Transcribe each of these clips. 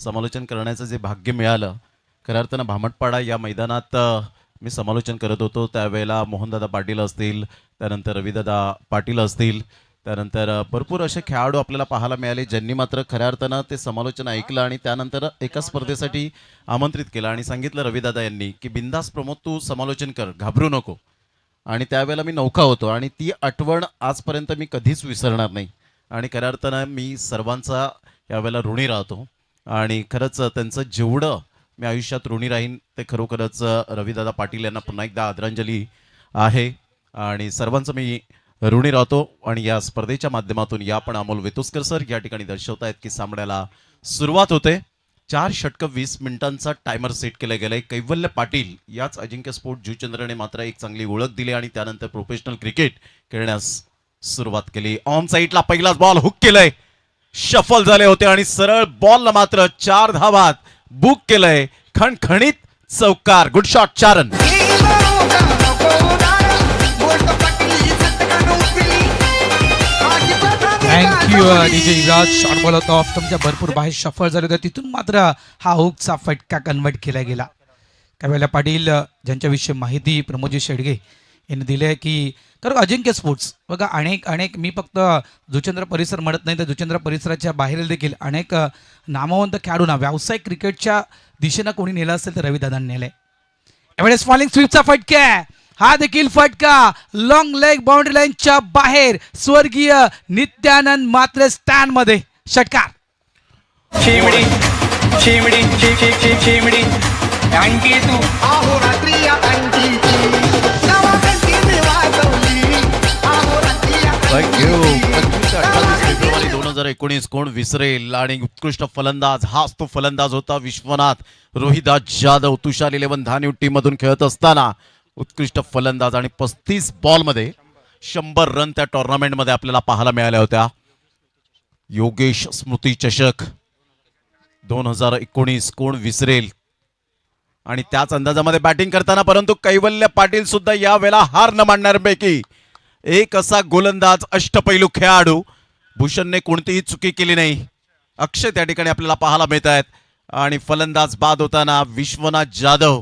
समालोचन करण्याचं जे भाग्य मिळालं, खऱ्या अर्थानं भामटपाडा या मैदानात मी समालोचन करत होतो त्यावेळेला मोहनदादा पाटील असतील, त्यानंतर रविदादा पाटील असतील, त्यानंतर भरपूर असे खेळाडू आपल्याला पाहायला मिळाले ज्यांनी मात्र खऱ्या अर्थानं ते समालोचन ऐकलं आणि त्यानंतर एका स्पर्धेसाठी आमंत्रित केलं आणि सांगितलं रविदादा यांनी की बिंदास प्रमोद तू समालोचन कर, घाबरू नको. आणि त्यावेळेला मी नौका होतो आणि ती आठवण आजपर्यंत मी कधीच विसरणार नाही. आणि खऱ्या अर्थानं मी सर्वांचा यावेळेला ऋणी राहतो आणि खरंच त्यांचं जेवढं मी आयुष्यात ऋणी राहीन ते खरोखरच रविदादा पाटील यांना पुन्हा एकदा आदरांजली आहे आणि सर्वांचं मी ऋणी राहतो. आणि या स्पर्धेच्या माध्यमातून या पण अमोल वेतुस्कर सर या ठिकाणी दर्शवतायत की सामन्याला सुरुवात होते. 4 षटकं 20 मिनिटांचा टायमर सेट केला गेलाय. कैवल्य पाटील याच अजिंक्य स्पोर्ट जुचंद्रने मात्र एक चांगली ओळख दिली आणि त्यानंतर प्रोफेशनल क्रिकेट खेळण्यास सुरुवात केली. ऑन साईडला पहिलाच बॉल हुक केलंय, शफल झाले होते आणि सरळ बॉलला मात्र 4 धावात बुक केलंय. खणखणीत चौकार, गुड शॉट चारण. थँक्यू डीजे युवराज. शॉर्ट बॉल होता ऑफ तुमच्या भरपूर बाहेर सफल झाले होते, तिथून मात्र हा हुकचा फटका कन्वर्ट केला गेला. कैवल्य पाटील ज्यांच्याविषयी माहिती प्रमोदजी शेडगे यांनी दिली आहे की खरं अजिंक्य स्पोर्ट्स बघा अनेक मी फक्त जुचंद्र परिसर म्हणत नाही तर जुचंद्र परिसराच्या बाहेर देखील अनेक नामवंत खेळाडूंना व्यावसायिक क्रिकेटच्या दिशेनं कोणी नेलं असेल तर रविदादांनी नेलंय. यावेळेस फॉलिंग स्वीपचा फटका, हा देखील फटका लॉंग लेग बाउंड्री लाईनच्या बाहेर. स्वर्गीय नित्यानंद मात्र स्टँड मध्ये षटकार. चिमडी चिमडी चिमडी आणखी तू आहो रात्री थँक्यू. 28 फेब्रुवारी 2019 कोण विसरेल. आणि उत्कृष्ट फलंदाज हाच तो फलंदाज होता विश्वनाथ रोहिदास जाधव. तुषार 11 धान्यू टीम मधून खेळत असताना उत्कृष्ट फलंदाज आणि 35 बॉलमध्ये 100 रन त्या टुर्नामेंटमध्ये आपल्याला पाहायला मिळाल्या होत्या. योगेश स्मृती चषक 2019 कोण विसरेल. आणि त्याच अंदाजामध्ये बॅटिंग करताना परंतु कैवल्य पाटील सुद्धा या वेळेला हार न मानणाऱ्यांपैकी एक असा गोलंदाज, अष्टपैलू खेळाडू. भूषणने कोणतीही चुकी केली नाही. अक्षय त्या ठिकाणी आपल्याला पाहायला मिळत आहेत. आणि फलंदाज बाद होताना विश्वनाथ जाधव.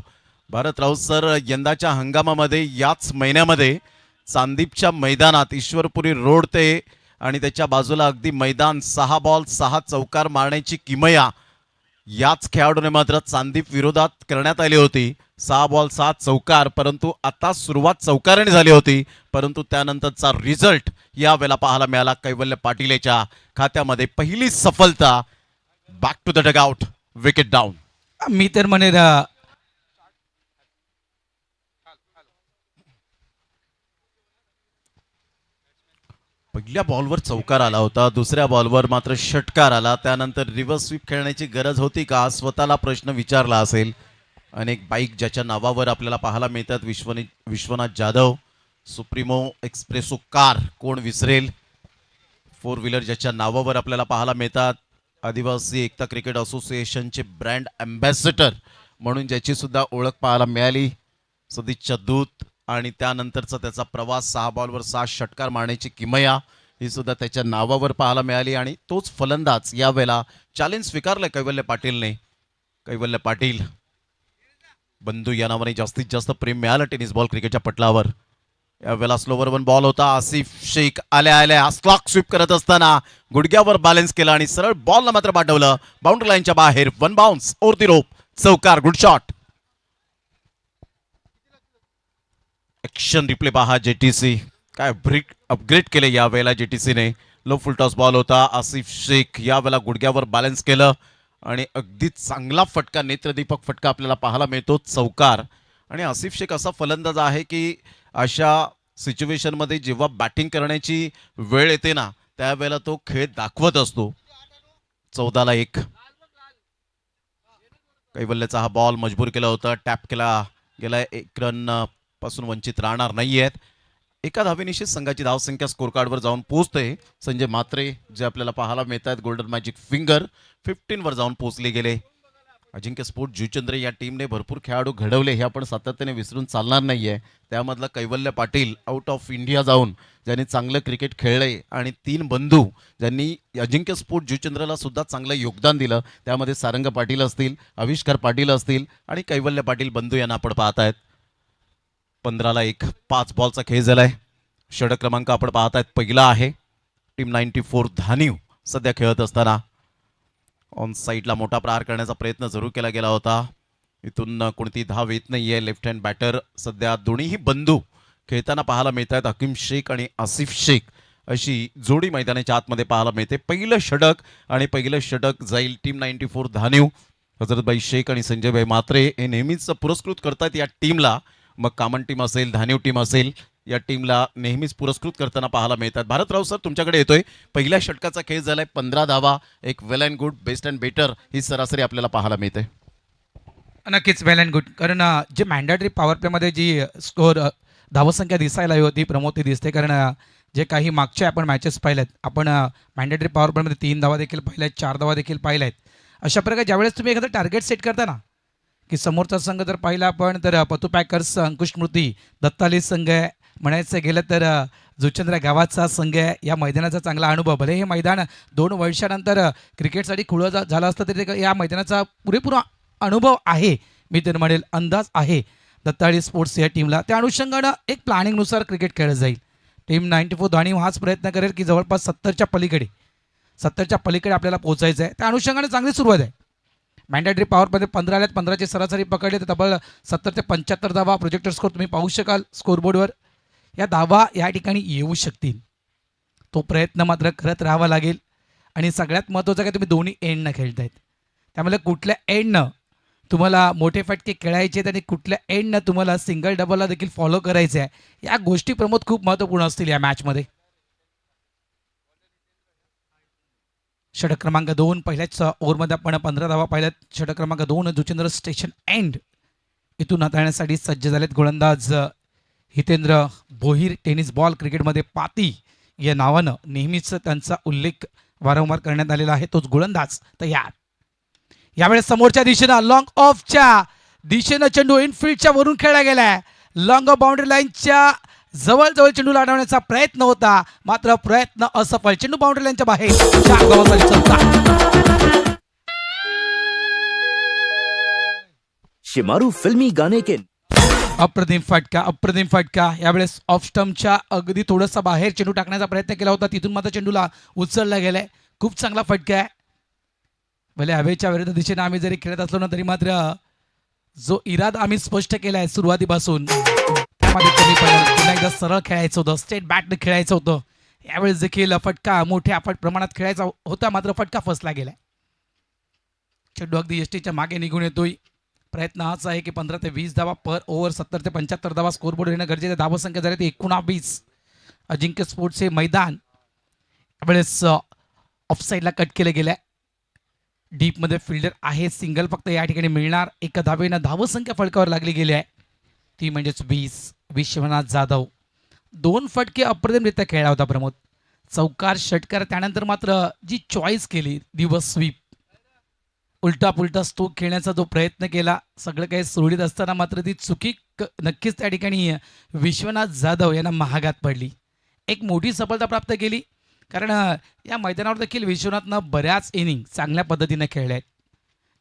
भारत राऊत सर यंदाच्या हंगामामध्ये याच महिन्यामध्ये चांदीपच्या मैदानात ईश्वरपुरी रोड ते आणि त्याच्या बाजूला अगदी मैदान 6 बॉल 6 चौकार मारण्याची किमया याच खेळाडूने मात्र चांदीप विरोधात करण्यात आली होती. 6 बॉल 6 चौकार. परंतु आता सुरुवात चौकाराने झाली होती परंतु त्यानंतरचा रिझल्ट या वेळेला पाहायला मिळाला. कैवल्य पाटीलच्या खात्यामध्ये पहिली सफलता. Back to the dugout, wicket down. मी तर म्हणेन पहिल्या बॉलवर चौकार आला होता, दुसऱ्या बॉलवर मात्र षटकार आला. त्यानंतर रिव्हर्स स्वीप खेळण्याची गरज होती का स्वतःला प्रश्न विचारला असेल. अनेक बाईक ज्याच्या नावावर आपल्याला पाहायला मिळतात. Vishwanath Jadhav, supremo espresso car कोण विसरेल. 4 व्हीलर ज्याच्या नावावर आपल्याला पाहायला मिळतात. आदिवासी एकता क्रिकेट असोसिएशनचे ब्रँड अँबॅसेडर म्हणून ज्याची सुद्धा ओळख पाहायला मिळाली. सदिच्छा दूत. आणि त्यानंतरचा त्याचा प्रवास 6 बॉलवर 6 षटकार मारण्याची किमया ही सुद्धा त्याच्या नावावर पाहायला मिळाली. आणि तोच फलंदाज यावेळेला चॅलेंज स्वीकारलं कैवल्य पाटीलने. कैवल्य पाटील बंधू या नावाने जास्तीत जास्त प्रेम मिळालं टेनिस बॉल क्रिकेटच्या पटलावर. यावेळेला स्लोवर 1 बॉल होता. आसिफ शेख आल्या स्लॉक स्वीप करत असताना गुडघ्यावर बॅलन्स केला आणि सरळ बॉलला मात्र पाठवलं बाउंड्री लाईनच्या बाहेर. 1 बाउन्स ओव्हर दी रोप, चौकार, गुड शॉट. ऍक्शन रिप्ले पहा. जेटीसी काय अपग्रेड केले या वेळेला जेटीसीने. लो फुल टॉस बॉल होता. आसिफ शेख या वेळेला गुडघ्यावर बॅलन्स केलं आणि अगदी चांगला फटका, नेत्रदीपक फटका आपल्याला पाहायला मिळतो, चौकार. आणि आसिफ शेख असा फलंदाज आहे की अशा सिच्युएशनमध्ये जेव्हा बॅटिंग करण्याची वेळ येते ना त्यावेळेला तो खेळ दाखवत असतो. 14 ला 1. कैवल्याचा हा बॉल मजबूर केला होता, टॅप केला गेला. 1 रन पासून वंचित राहणार नाहीयेत. एका धावेनिशी संघाची धावसंख्या स्कोर कार्डवर जाऊन पोहोचते. संजय म्हात्रे जे आपल्याला पाहायला मिळतात गोल्डन मॅजिक फिंगर 15 वर जाऊन पोहोचले गेले. अजिंक्य स्पोर्ट जुचंद्र या टीमने भरपूर खेळाडू घडवले हे आपण सातत्याने विसरून चालणार नाही आहे. त्यामधला कैवल्य पाटील आउट ऑफ इंडिया जाऊन ज्यांनी चांगलं क्रिकेट खेळले आणि 3 बंधू ज्यांनी अजिंक्य स्पोर्ट जुचंद्रला सुद्धा चांगलं योगदान दिलं. त्यामध्ये सारंग पाटील असतील, आविष्कार पाटील असतील आणि कैवल्य पाटील बंधू यांना आपण पाहत आहेत. 15ला 1 5 बॉलचा खेळ झालाय. षटक क्रमांक आपण पाहत आहेत पहिला आहे. टीम 94 धानीव सध्या खेळत असताना ऑन साईडला मोठा प्रहार करण्याचा प्रयत्न जरूर केला गेला होता. इथून कोणती धाव येत नाहीये. लेफ्ट हँड बॅटर सध्या दोन्हीही बंधू खेळताना पाहायला मिळत आहेत. हकीम शेख आणि आसिफ शेख अशी जोडी मैदानाच्या आतमध्ये पाहायला मिळते. पहिलं षटक आणि पहिलं षटक जाईल टीम 94 धानीव. हजरतभाई शेख आणि संजयभाई मात्रे हे नेहमीच पुरस्कृत करतात या टीमला. मग कामन टीम असेल, धानीव टीम असेल, या टीमला नेहमीच पुरस्कृत करताना पाहायला मिळतात. भारतराव सर तुमच्याकडे येतोय. पहिल्या षटकाचा खेळ झालाय. 15 धावा, एक well and good, best and better ही सरासरी आपल्याला पाहायला मिळते. नक्कीच वेल अँड गुड. कारण जे मॅन्डेटरी पॉवर प्लेमध्ये जी स्कोअर धावसंख्या दिसायला हवी होती प्रमोद ती दिसते. कारण जे काही मागचे आपण मॅचेस पाहिल्यात, आपण मॅन्डेटरी पॉवर प्लेमध्ये 3 धावा देखील पाहिल्यात, 4 धावा देखील पाहिल्यात. अशा प्रकारे ज्यावेळेस तुम्ही एखादं टार्गेट सेट करता ना, की समोरचा संघ जर पाहिला आपण तर पतू पॅकर्स अंकुश स्मृती दत्ताली संघ आहे, म्हणायचं गेलं तर जुचंद्र गावाचा संघ आहे. या मैदानाचा चांगला अनुभव, भले हे मैदान 2 वर्षानंतर क्रिकेटसाठी खुलं झालं असतं तरी या मैदानाचा पुरेपूर अनुभव आहे, मी तर म्हणेल अंदाज आहे दत्ताळी स्पोर्ट्स या टीमला. त्या अनुषंगानं एक प्लॅनिंगनुसार क्रिकेट खेळलं जाईल. टीम 94 धानीव हाच प्रयत्न करेल की जवळपास 70च्या पलीकडे आपल्याला पोहोचायचं आहे. त्या अनुषंगाने चांगली सुरुवात आहे. मॅन्डेटरी पॉवरमध्ये 15 आल्यात, 15ची सरासरी पकडले तर तब्बल 70 ते 75 धावा प्रोजेक्टर स्कोर तुम्ही पाहू शकाल स्कोरबोर्डवर. या धावा या ठिकाणी येऊ शकतील. तो प्रयत्न मात्र करत राहावा लागेल. आणि सगळ्यात महत्त्वाचं काय, तुम्ही दोन्ही एंडनं खेळतायत. त्यामुळे कुठल्या एंडनं तुम्हाला मोठे फटके खेळायचे आहेत आणि कुठल्या एंडनं तुम्हाला सिंगल डबलला देखील फॉलो करायचं आहे, या गोष्टी प्रमोद खूप महत्त्वपूर्ण असतील या मॅचमध्ये. षटक क्रमांक 2 पहिल्याच ओव्हरमध्ये आपण 15 धावा पाहिल्यात. षटक क्रमांक 2 जुचंद्र स्टेशन एंड इथून हाताळण्यासाठी सज्ज झालेत गोलंदाज हितेंद्र भोईर. टेनिस बॉल क्रिकेटमध्ये पाती या नावानं नेहमीच त्यांचा उल्लेख वारंवार करण्यात आलेला आहे. तोच गोलंदाज तयार. यावेळेस समोरच्या दिशेनं लॉंग ऑफच्या दिशेनं चेंडू इनफिल्डच्या वरून खेळला गेलाय. लॉंग ऑफ बाउंड्री लाईनच्या जवळ चेंडू लावण्याचा प्रयत्न होता, मात्र प्रयत्न असफल. चेंडू बाउंड्री लाईनच्या बाहेर. 4 धावांचा चौका. शिमारू फिल्मी गाने के अप्रतिम फटका. यावेळेस ऑफ स्टंपच्या अगदी थोडंसं बाहेर चेंडू टाकण्याचा प्रयत्न केला होता, तिथून मात्र चेंडूला उचलला गेलाय. खूप चांगला फटका आहे. भले हवेच्या विरुद्ध दिशेने आम्ही जरी खेळत असलो ना तरी मात्र जो इरादा आम्ही स्पष्ट केला आहे सुरुवातीपासून त्यामध्ये कमी पडला. पुन्हा एकदा सरळ खेळायचं होतं, स्टेट बॅटने खेळायचं होतं. यावेळेस देखील फटका मोठ्या प्रमाणात खेळायचा होता, मात्र फटका फसला गेलाय. चेंडू अगदी एसटीच्या मागे निघून येतोय. प्रयत्न हाच आहे की 15 ते 20 धावा पर ओव्हर, 70 ते 75 धावा स्कोरबोर्ड येणं गरजेचं. धावसंख्या झाली ती 19. अजिंक्य स्पोर्ट्सचे मैदान यावेळेस ऑफसाईडला कट केलं गेलंय. डीपमध्ये फिल्डर आहे, सिंगल फक्त या ठिकाणी मिळणार. एका धावेनं धावसंख्या फळकावर लागली गेली आहे, ती म्हणजेच 20. विश्वनाथ जाधव 2 फटके अप्रतिमरित्या खेळला होता प्रमोद. चौकार षटकार, त्यानंतर मात्र जी चॉईस केली दिवस स्वीप, उलटा पुलटा स्ट्रोक खेळण्याचा जो प्रयत्न केला, सगळं काही सुरळीत असताना मात्र ती चुकी नक्कीच त्या ठिकाणी विश्वनाथ जाधव यांना महागात पडली. एक मोठी सफलता प्राप्त केली, कारण या मैदानावर देखील विश्वनाथनं बऱ्याच इनिंग चांगल्या पद्धतीने खेळल्या आहेत.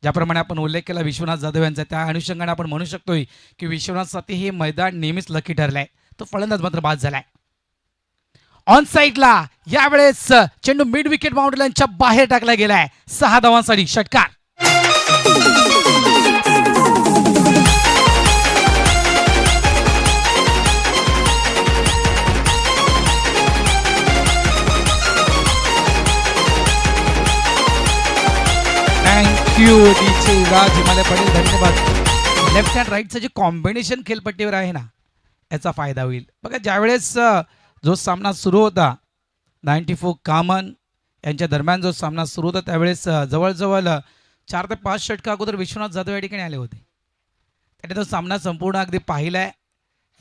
ज्याप्रमाणे आपण उल्लेख केला विश्वनाथ जाधव यांचा, त्या अनुषंगाने आपण म्हणू शकतोय की विश्वनाथसाठी हे मैदान नेहमीच लकी ठरलंय. तो फलंदाज मात्र बाद झालाय. ऑन साईडला यावेळेस चेंडू मिड विकेट बाउंड्री लाईनच्या बाहेर टाकला गेलाय. 6 धावांसाठी षटकार. थँक्यू डीजे राज हिमालय पाटील, धन्यवाद. लेफ्ट हँड राईटचं जे कॉम्बिनेशन खेळपट्टीवर आहे ना, याचा फायदा होईल. बघा ज्यावेळेस जो सामना सुरू होता 94 कामन यांच्या दरम्यान जो सामना सुरू होता त्यावेळेस जवळजवळ 4 ते 5 षटका अगोदर विश्वनाथ जाधव या ठिकाणी आले होते. त्याने तो सामना संपूर्ण अगदी पाहिलाय.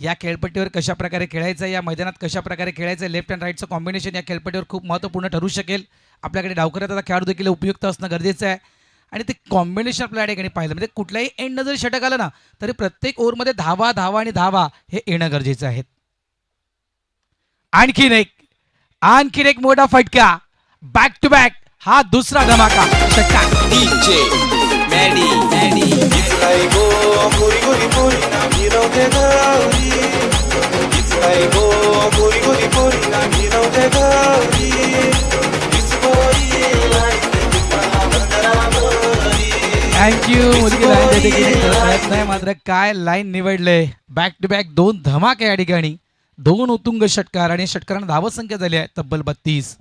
या खेळपट्टीवर कशा प्रकारे खेळायचं, या मैदानात कशा प्रकारे खेळायचं, लेफ्ट अँड राईटचं कॉम्बिनेशन या खेळपट्टीवर खूप महत्त्वपूर्ण ठरू शकेल. आपल्याकडे डावकऱ्याचा खेळाडू देखील उपयुक्त असणं गरजेचं आहे. आणि ते कॉम्बिनेशन आपल्या या ठिकाणी पाहिलं म्हणजे कुठल्याही एंडनं जरी षटक आलं ना तरी प्रत्येक ओव्हरमध्ये धावा धावा आणि धावा हे येणं गरजेचं आहे. आणखीन एक मोठा फटका, बॅक टू बॅक हा दुसरा धमाका षटकार. थँक्यू मुलगी लाईन देते की प्रयत्न आहे मात्र काय लाईन निवडले. बॅक टू बॅक 2 धमाके या ठिकाणी, 2 उत्तुंग षटकार आणि षटकारांना धाव संख्या झाली आहे तब्बल 32.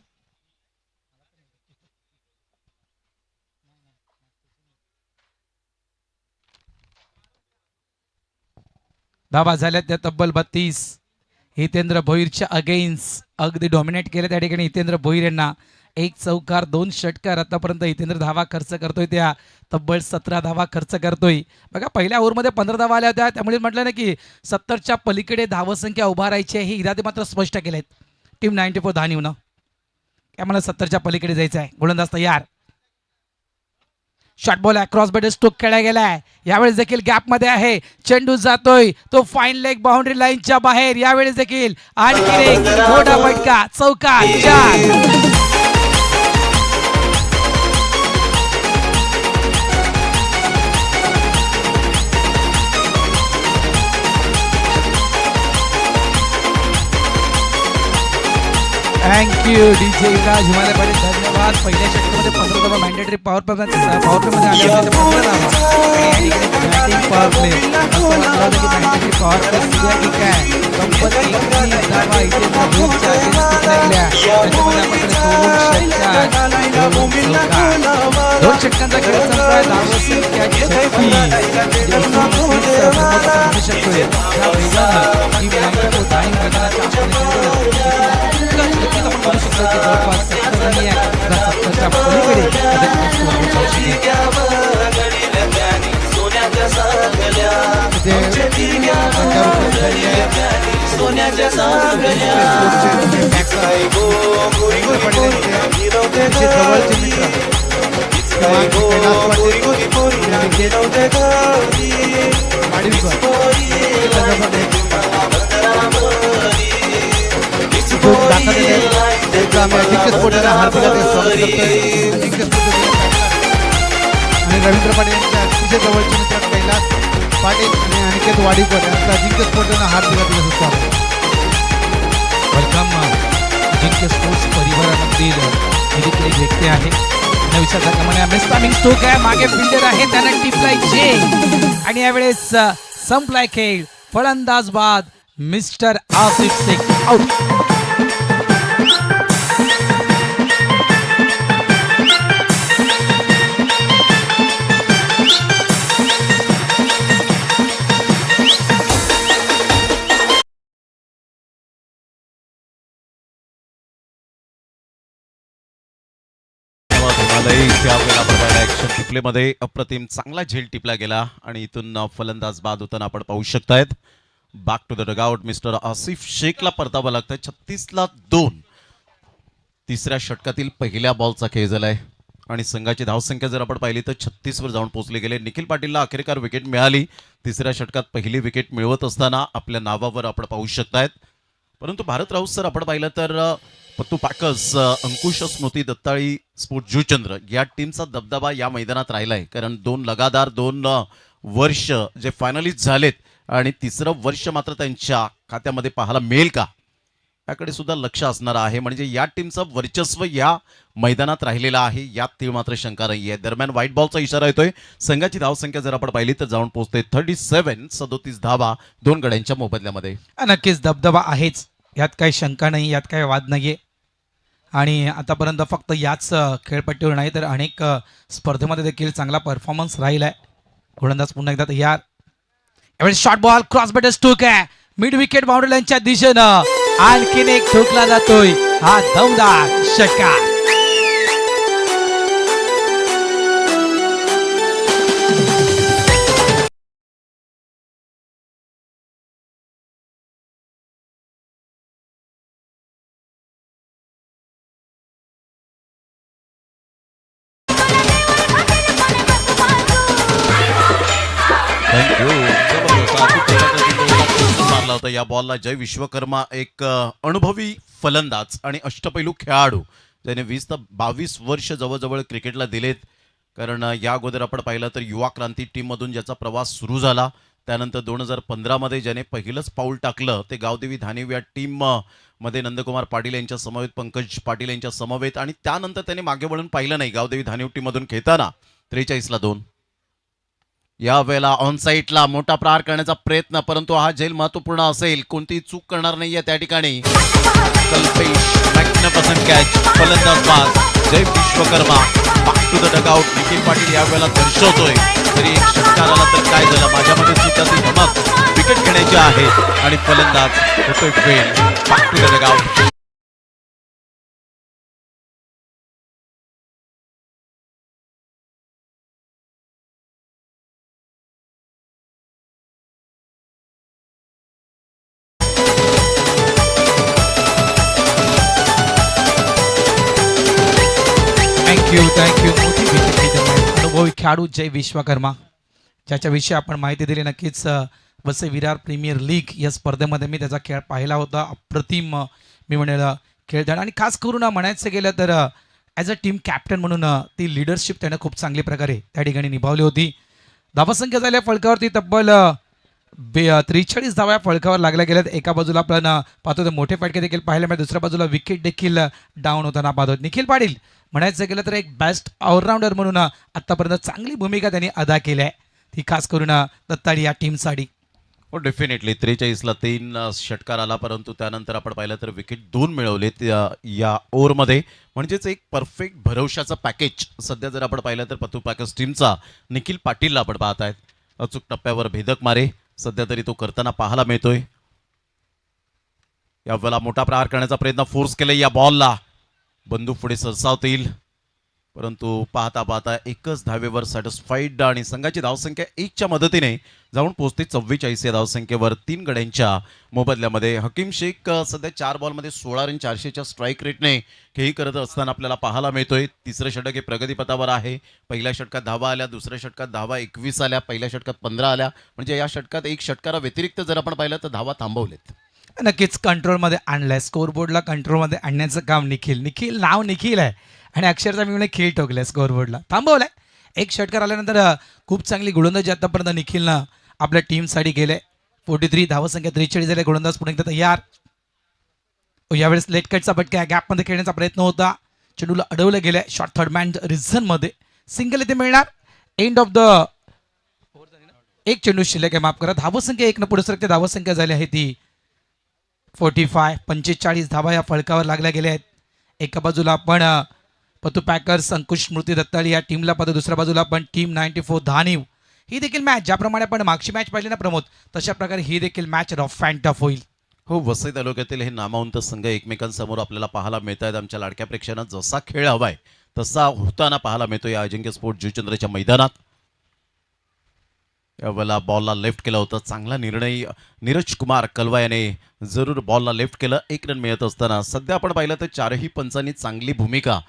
धावा झाल्या त्या तब्बल 32. हितेंद्र भोईरच्या अगेन्स्ट अगदी डॉमिनेट केलं त्या ठिकाणी हितेंद्र भोईर यांना. 1 चौकार 2 षटकार आतापर्यंत हितेंद्र धावा खर्च करतोय, त्या तब्बल 17 धावा खर्च करतोय. बघा पहिल्या ओव्हरमध्ये 15 धावा आल्या होत्या, त्यामुळे म्हटलं ना की 70च्या पलीकडे धावसंख्या उभा राहायची आहे हे इरादे मात्र स्पष्ट केलेत. टीम 94 धान येऊन काय मला 70च्या पलीकडे जायचं आहे. गोलंदाज तयार, short ball cross bat stroke खेळला गेलाय. यावेळेस देखील गॅप मध्ये आहे, चेंडू जातोय तो फाईन लेग बाउंड्री लाईनच्या बाहेर. यावेळेस देखील आणखी एक मोठा फटका, चौकार 4. थँक्यू डीजे युवराज, हिमालय पाटील धन्यवाद. पहिल्या षटकामध्ये 15 धावा मॅन्डेटरी पॉवर प्ले मध्ये आल्या होत्या 15 धावा. पॉवर प्ले असं वाटलं होतं की मॅन्डेटरी पॉवर प्ले दिल्या की काय. कंपत 31 धावा इथे भोईरच्या अगेन्स्ट लागल्या. त्याच्यामध्ये आपण 2 षटकांचा खेळ संपलाय. धावा संख्या रवींद्र पाटील यांच्या अतिशय जवळचे मित्र कैलास पाटील आणि अनिकेत वाडीकर यांचा अजिंक्य स्पोर्ट्सनं हात दिला दिला. वेलकम अजिंक्य स्पोर्ट्स परिवारामधील एक व्यक्ती आहे. मिस्टामिंग स्ट्रोक आहे, मागे फिल्डर आहे, त्यांना टिपलाय जे. आणि यावेळेस संपलाय खेळ. फलंदाज बाद मिस्टर आसिफ शेख आउट. मध्ये अप्रतिम चांगला झेल टिपला गेला आणि इथून फलंदाज बाद होताना आपण पाहू शकतायत. Back to the dugout mister Asif शेखला परतावं लागतंय. 36-2 तिसऱ्या षटकातील पहिल्या बॉलचा खेळ झालाय आणि संघाची धावसंख्या जर आपण पाहिली तर 36 वर जाऊन पोहोचले गेले. निखिल पाटीलला अखेरकार विकेट मिळाली. तिसऱ्या षटकात पहिली विकेट मिळवत असताना आपल्या नावावर आपण पाहू शकतायत. परंतु भारत राऊत सर आपण पाहिलं तर पत्तू पॅकर्स, अंकुश स्मृती दत्ताळी, स्पोर्ट जुचंद्र या टीमचा दबदबा या मैदानात राहिलाय. कारण 2 वर्ष जे फायनलिस्ट झालेत आणि तिसरं वर्ष मात्र त्यांच्या खात्यामध्ये पाहायला मिळेल का याकडे सुद्धा लक्ष असणार आहे. म्हणजे या टीमचं वर्चस्व या मैदानात राहिलेलं आहे, यात ती मात्र शंका नाही आहे. दरम्यान व्हाईट बॉलचा इशारा येतोय. संघाची धावसंख्या जर आपण पाहिली तर जाऊन पोहोचते 37 धावा 2 गड्यांच्या मोबदल्यामध्ये. नक्कीच दबदबा आहेच, यात काही शंका नाही, यात काही वाद नाहीये. आणि आतापर्यंत फक्त याच खेळपट्टीवर नाही तर अनेक स्पर्धेमध्ये देखील चांगला परफॉर्मन्स राहिला आहे. गोलंदाज पुन्हा एकदा तयार. यावेळी short ball cross bat stroke आहे, मिड विकेट बाउंड्री लाईनच्या दिशेनं आणखीन एक ठोकला जातोय. हा दमदार षटकार. होता या बॉलला. जय विश्वकर्मा एक अनुभवी फलंदाज आणि अष्टपैलू खेळाडू, त्याने 20 ते 22 वर्ष जवळजवळ क्रिकेटला दिलेत. कारण या अगोदर आपण पाहिलं तर युवा क्रांती टीममधून ज्याचा प्रवास सुरू झाला, त्यानंतर 2015मध्ये ज्याने पहिलंच पाऊल टाकलं ते गावदेवी धानिव या टीम मध्ये नंदकुमार पाटील यांच्या समवेत, पंकज पाटील यांच्या समवेत, आणि त्यानंतर त्याने मागे वळून पाहिलं नाही गावदेवी धानिव टीममधून खेळताना. 43-2 या वेळेला ऑन साईडला मोठा प्रहार करण्याचा प्रयत्न, परंतु हा झेल महत्वपूर्ण असेल, कोणतीही चूक करणार नाहीये त्या ठिकाणी. कल्पेश मॅग्निफिसंट कॅच, फलंदाज बाद Jay Vishwakarma. Back to the dugout. Nikhil Patil या वेळेला दर्शवतोय तरी एक षटकार आला तर काय झालं, माझ्यामध्ये सुद्धा ती धमक विकेट घेण्याची आहे आणि फलंदाज होतोय फेल. Back to the dugout. Thank you. अनुभवी खेळाडू जय विश्वकर्मा, ज्याच्याविषयी आपण माहिती दिली. नक्कीच वसई विरार प्रीमियर लीग या स्पर्धेमध्ये मी त्याचा खेळ पाहिला होता. अप्रतिम मी म्हणेल खेळताना, आणि खास करून म्हणायचं गेलं तर ॲज अ टीम कॅप्टन म्हणून ती लिडरशिप त्यानं खूप चांगली प्रकारे त्या ठिकाणी निभावली होती. धावासंख्या झाल्या फळकावरती तब्बल 43 धावा फळकावर लागल्या गेल्यात. एका बाजूला आपण पाहतो तर मोठे फटके देखील पाहायला मिळतात, दुसऱ्या बाजूला विकेट देखील डाऊन होताना पाहतो. निखिल पाटील म्हणायचं गेलं तर एक बेस्ट ऑलराऊंडर म्हणून आतापर्यंत चांगली भूमिका त्यांनी अदा केली आहे, ती खास करून दत्ताडी या टीमसाठी. हो डेफिनेटली. 43-3 षटकार आला, परंतु त्यानंतर आपण पाहिलं तर विकेट 2 मिळवलेत या ओव्हरमध्ये. म्हणजेच एक परफेक्ट भरवशाचं पॅकेज सध्या जर आपण पाहिलं तर पतू पॅकेज टीमचा निखिल पाटीलला आपण पाहत आहेत. अचूक टप्प्यावर भेदक मारे सध्या तरी तो करताना पाहायला मिळतोय. यावेळेला मोठा प्रहार करण्याचा प्रयत्न फोर्स केला या बॉलला, बंदूक पुढे सरसावतील, परंतु पाहता पाहता एकच धावेवर सॅटिस्फाईड आणि संघाची धावसंख्या 1च्या मदतीने जाऊन पोहोचते 44 या धावसंख्येवर 3 गड्यांच्या मोबदल्यामध्ये. हकीम शेख सध्या 4 बॉलमध्ये 16 रन 400च्या स्ट्राईक रेटने खेळी करत असताना आपल्याला पाहायला मिळतोय. तिसरं षटक हे प्रगतीपथावर आहे. पहिल्या षटकात धावा आल्या, दुसऱ्या षटकात धावा 21 आल्या, पहिल्या षटकात 15 आल्या. म्हणजे या षटकात एक षटकारा व्यतिरिक्त जर आपण पाहिलं तर धावा थांबवलेत. नक्कीच कंट्रोलमध्ये आणलाय, स्कोरबोर्डला कंट्रोलमध्ये आणण्याचं काम निखिल नाव निखिल आहे, आणि अक्षरशः मी म्हणजे खेळ ठोकलाय, स्कोरबोर्डला थांबवलाय. एक षटकार आल्यानंतर खूप चांगली गोलंदाजी आतापर्यंत निखिलनं आपल्या टीमसाठी गेले. 43 धावसंख्या 43 झाले. गोलंदाज पुढे एकदा तयार. यावेळेस लेट कटचा फटका गॅपमध्ये खेळण्याचा प्रयत्न होता, चेंडूला अडवलं गेलंय. शॉर्ट थर्ड मॅन रिझनमध्ये सिंगल इथे मिळणार. एंड ऑफ द एक चेंडू शिल्लक आहे, माफ करा. धावसंख्या 1 न पुढे सरकते धावसंख्या झाली आहे ती 45 धावा या फळकावर लागल्या गेल्या आहेत. एका बाजूला आपण पतू पॅकर्स अंकुश स्मृती दत्ताळी या टीमला पाहतो, दुसऱ्या बाजूला आपण टीम 94 धानिव. ही देखील मॅच ज्याप्रमाणे आपण मागची मॅच पाहिली ना प्रमोद, तशा प्रकारे ही देखील मॅच रफ अँड टफ होईल. हो, वसई तालुक्यातील हे नामवंत संघ एकमेकांसमोर आपल्याला पाहायला मिळत आहेत. आमच्या लाडक्या प्रेक्षकांना जसा खेळ हवाय तसा होताना पाहायला मिळतो या अजिंक्य स्पोर्ट जुचंद्रच्या मैदानात. यावेळेला बॉलला लेफ्ट केला होता, चांगला निर्णय नीरज कुमार कलवा याने जरूर बॉलला लेफ्ट केलं. 1 रन मिळत असताना सध्या आपण पाहिलं तर 4ही पंचांनी चांगली भूमिका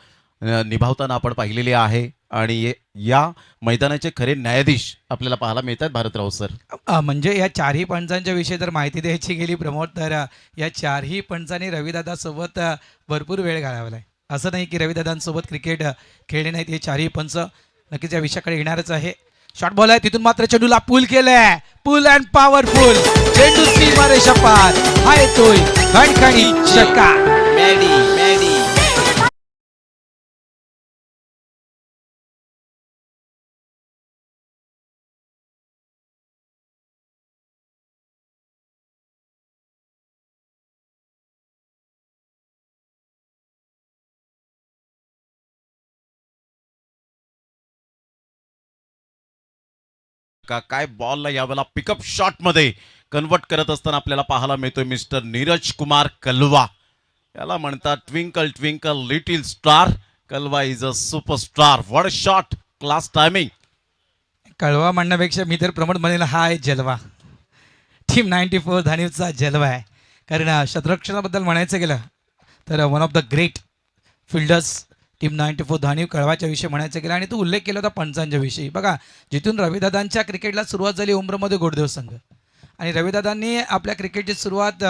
निभावताना आपण पाहिलेली आहे, आणि या मैदानाचे खरे न्यायाधीश आपल्याला पाहायला मिळतात भारतराव सर. म्हणजे या 4ही पंचांच्या विषयी जर माहिती द्यायची गेली प्रमोद, तर या 4ही पंचांनी रविदादासोबत भरपूर वेळ घालवलाय. असं नाही की रविदादांसोबत क्रिकेट खेळले नाहीत हे 4ही पंच. नक्कीच या विषयाकडे येणारच आहे. शॉर्ट बॉल आहे, तिथून मात्र चेंडूला पुल केलंय. पुल अँड पॉवरफुल चेंडू सीमा रेषा पार. हा येतोय खणखणी षटकार. काय बॉलला यावेळेला पिकअप शॉट मध्ये कन्वर्ट करत असताना आपल्याला पाहायला मिळतोय मिस्टर नीरज कुमार कलवा. याला म्हणतात twinkle twinkle little star. Kalwa is a superstar. What a shot, class timing. कळवा म्हणण्यापेक्षा मी तर प्रमोद म्हणेल हा आहे जलवा. टीम 94 धानिवचा जलवा आहे. कारण शतरक्षणाबद्दल म्हणायचं गेलं तर one of the great fielders team 94 Dhaniv कळवाच्या विषयी म्हणायचं गेलं. आणि तो उल्लेख केला होता पंचांच्या विषयी. बघा, जिथून रविदादांच्या क्रिकेटला सुरुवात झाली उमरमध्ये गोडदेव संघ, आणि रविदादांनी आपल्या क्रिकेटची सुरुवात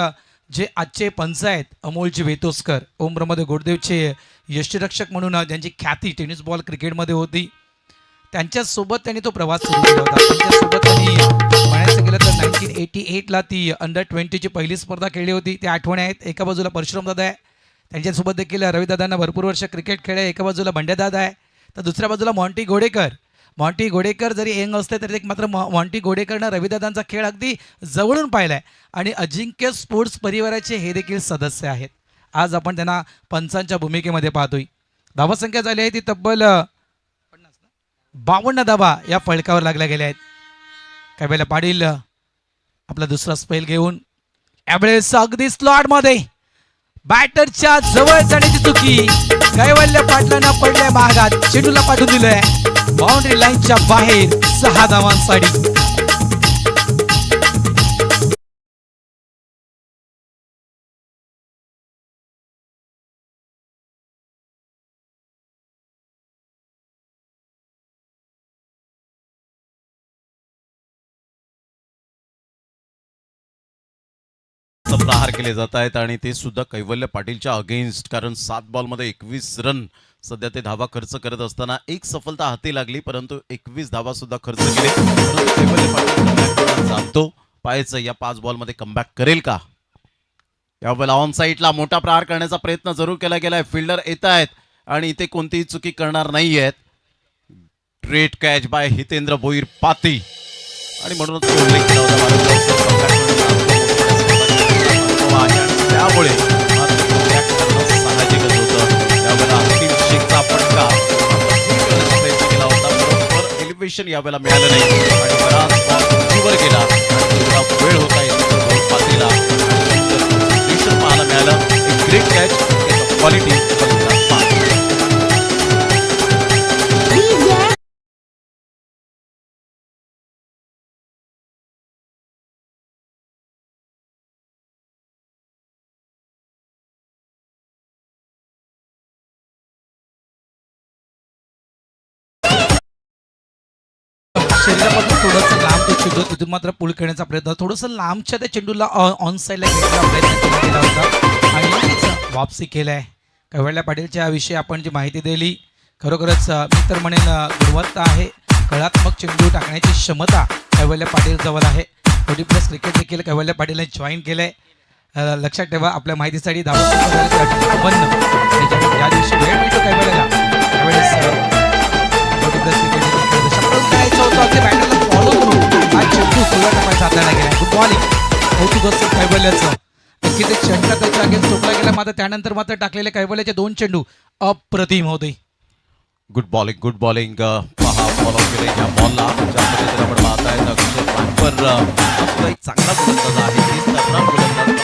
जे आजचे पंच आहेत अमोलजी वेतोसकर, ओम प्रमोद गोडदेवचे यष्टीरक्षक म्हणून ज्यांची ख्याती टेनिस बॉल क्रिकेटमध्ये होती, त्यांच्यासोबत त्यांनी तो प्रवास सुरू केला होता. त्यांच्यासोबत त्यांनी म्हणायचं गेलं तर 1988ला ती अंडर-20ची पहिली स्पर्धा खेळली होती. त्या आठवणी आहेत. एका बाजूला परशुराम दादा आहे, त्यांच्यासोबत देखील रविदादांना भरपूर वर्ष क्रिकेट खेळले. एका बाजूला बंड्यादादा आहे, तर दुसऱ्या बाजूला मॉन्टी घोडेकर. मॉन्टी घोडेकर जरी यंग असले तरी एक मात्र मॉन्टी घोडेकरनं रविदादांचा खेळ अगदी जवळून पाहिला आहे आणि अजिंक्य स्पोर्ट्स परिवाराचे हे देखील सदस्य आहेत. आज आपण त्यांना पंचांच्या भूमिकेमध्ये पाहतोय. धावसंख्या झाली आहे ती तब्बल 52 धावा या फलकावर लागल्या गेल्या आहेत. काही वेळेला पाटील आपला दुसरा स्पेल घेऊन यावेळेस अगदी स्लॉटमध्ये बॅटरच्या जवळ जाण्याची चुकी कैवल्य पाटलांना पडल्या महागात चेंडूला पाठवून दिलंय बाउंड्री लाईनच्या बाहेर 6 धावांसाठी. प्रहार केले जात आहेत आणि ते सुद्धा कैवल्य पाटीलच्या अगेन्स्ट, कारण 7 बॉलमध्ये 21 रन सध्या ते धावा खर्च करत असताना एक सफलता हाती लागली, परंतु 21 धावा सुद्धा खर्च केले. कैवल्य पाटील जाणतो पाहायचं या 5 बॉलमध्ये कमबॅक करेल का. यावेळेला ऑन साईडला मोठा प्रहार करण्याचा प्रयत्न जरूर केला गेलाय. फिल्डर येत आहेत आणि इथे कोणतीही चुकी करणार नाही आहेत. Great catch by Hitendra Bhoir पाती आणि म्हणूनच उल्लेख केला होता त्यामुळे साहजिकच होतं. त्यावेळेला अंतिम शेकचा फटका प्रयत्न केला होता, बरोबर एलिव्हेशन यावेळेला मिळालं नाही आणि बराच बॉल वर गेला. वेळ होता पातीला पाहायला मिळालं. एक ग्रेट कॅच, क्वालिटी. शरीरापासून थोडंसं लांब तो चेंडू तिथून मात्र पुल खेळण्याचा प्रयत्न, थोडंसं लांबच्या त्या चेंडूला ऑन साईडला घेण्याचा प्रयत्न केला होता आणि वापसी केलाय. कैवल्य पाटीलच्या विषयी आपण जी माहिती दिली खरोखरच मी तर म्हणेन गुणवत्ता आहे. कलात्मक चेंडू टाकण्याची क्षमता कैवल्य पाटील जवळ आहे. 40+ क्रिकेट देखील कैवल्य पाटीलने जॉईन केलंय. लक्षात ठेवा आपल्या माहितीसाठी या दिवशी वेळ मिळतो कैवल्याला त्यावेळेस मात्र त्यानंतर मात्र टाकलेले कैवल्याचे 2 चेंडू अप्रतिम होते. गुड बॉलिंग पहा फॉलो केले या बॉलला. आपण पाहत आहेत अक्षय पाटकर एक चांगला गोलंदाज आहे.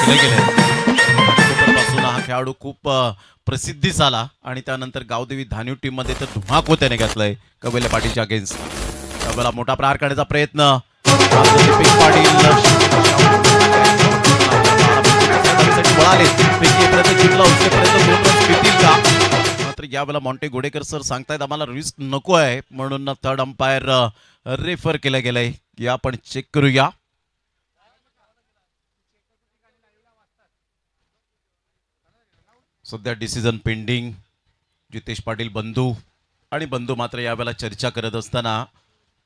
केले गेले पासून हा खेळाडू खूप प्रसिद्धीस आला आणि त्यानंतर गावदेवी धान्यू टीम मध्ये तर धुमाकू त्याने घातलाय कैवल्य पाटीलच्या अगेन्स्ट. त्यावेळेला मोठा प्रहार करण्याचा प्रयत्न मात्र यावेळेला मॉन्टे घोडेकर सर सांगतायत आम्हाला रिस्क नको आहे, म्हणून थर्ड अंपायर रेफर केलं गेलंय. या आपण चेक करूया. सध्या डिसिजन पेंडिंग. जितेश पाटील बंधू आणि बंधू मात्र यावेळेला चर्चा करत असताना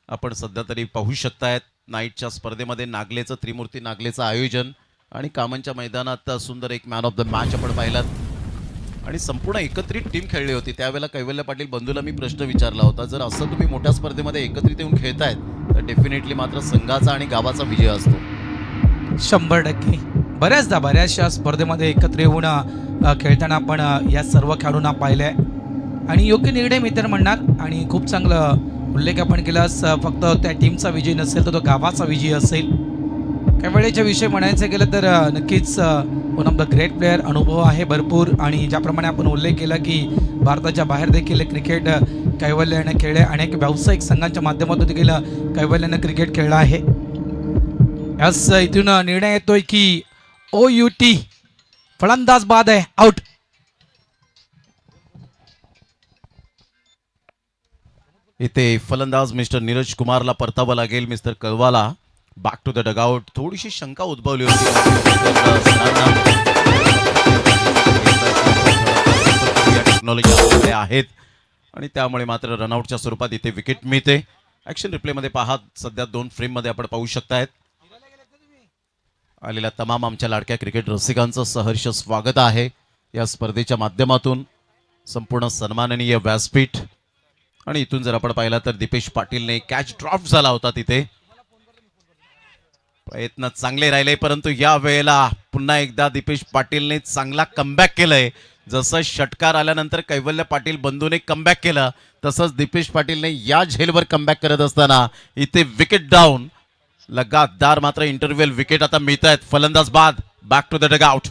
आपण सध्या तरी पाहू शकतायत नाईटच्या स्पर्धेमध्ये नागलेचं त्रिमूर्ती नागलेचं आयोजन आणि कामांच्या मैदानात सुंदर एक मॅन ऑफ द मॅच आपण पाहिलात आणि संपूर्ण एकत्रित टीम खेळली होती. त्यावेळेला कैवल्य पाटील बंधूला मी प्रश्न विचारला होता, जर असं तुम्ही मोठ्या स्पर्धेमध्ये एकत्रित येऊन खेळतायत तर डेफिनेटली मात्र संघाचा आणि गावाचा विजय असतो. 100%. बऱ्याचशा स्पर्धेमध्ये एकत्र येऊन खेळताना आपण या सर्व खेळाडूंना पाहिलंय आणि योग्य निर्णय मी तर म्हणणार आणि खूप चांगलं उल्लेख आपण केलास. फक्त त्या टीमचा विजय नसेल तर तो गावाचा विजय असेल. काही वेळेच्या विषय म्हणायचं गेलं तर नक्कीच one of the great player, अनुभव आहे भरपूर आणि ज्याप्रमाणे आपण उल्लेख केला की भारताच्या बाहेर देखील क्रिकेट कैवल्याने खेळले. अनेक व्यावसायिक संघांच्या माध्यमातून देखील कैवल्याने क्रिकेट खेळलं आहे. यास इथून निर्णय येतोय की OUT फलंदाज बाद आहे, आउट. इथे फलंदाज मिस्टर नीरज कुमारला परतावं लागेल. मिस्टर कळवाला बॅक टू द डगआउट. थोडीशी शंका उद्भवली होती टेक्नॉलॉजी आहेत आणि त्यामुळे मात्र रनआउटच्या स्वरूपात इथे विकेट मिळते. ॲक्शन रिप्लेमध्ये पहा, सध्या 2 फ्रेममध्ये आपण पाहू शकतायत. आलेल्या तमाम आमच्या लाडक्या क्रिकेट रसिकांचं सहर्ष स्वागत आहे या स्पर्धेच्या माध्यमातून. संपूर्ण सन्माननीय व्यासपीठ. आणि इथून जर आपण पाहिला तर दीपेश पाटीलने कॅच ड्रॉप झाला होता तिथे. प्रयत्न चांगले राहिले परंतु या वेळेला पुन्हा एकदा दीपेश पाटीलने चांगला कमबॅक केलंय. जसं षटकार आल्यानंतर कैवल्य पाटील बंधूने कमबॅक केलं तसंच दीपेश पाटीलने या झेलवर कमबॅक करत असताना इथे विकेट डाऊन. लगातार मात्र इंटरव्हल विकेट आता मिळत आहेत. फलंदाज बाद. Back to the dugout.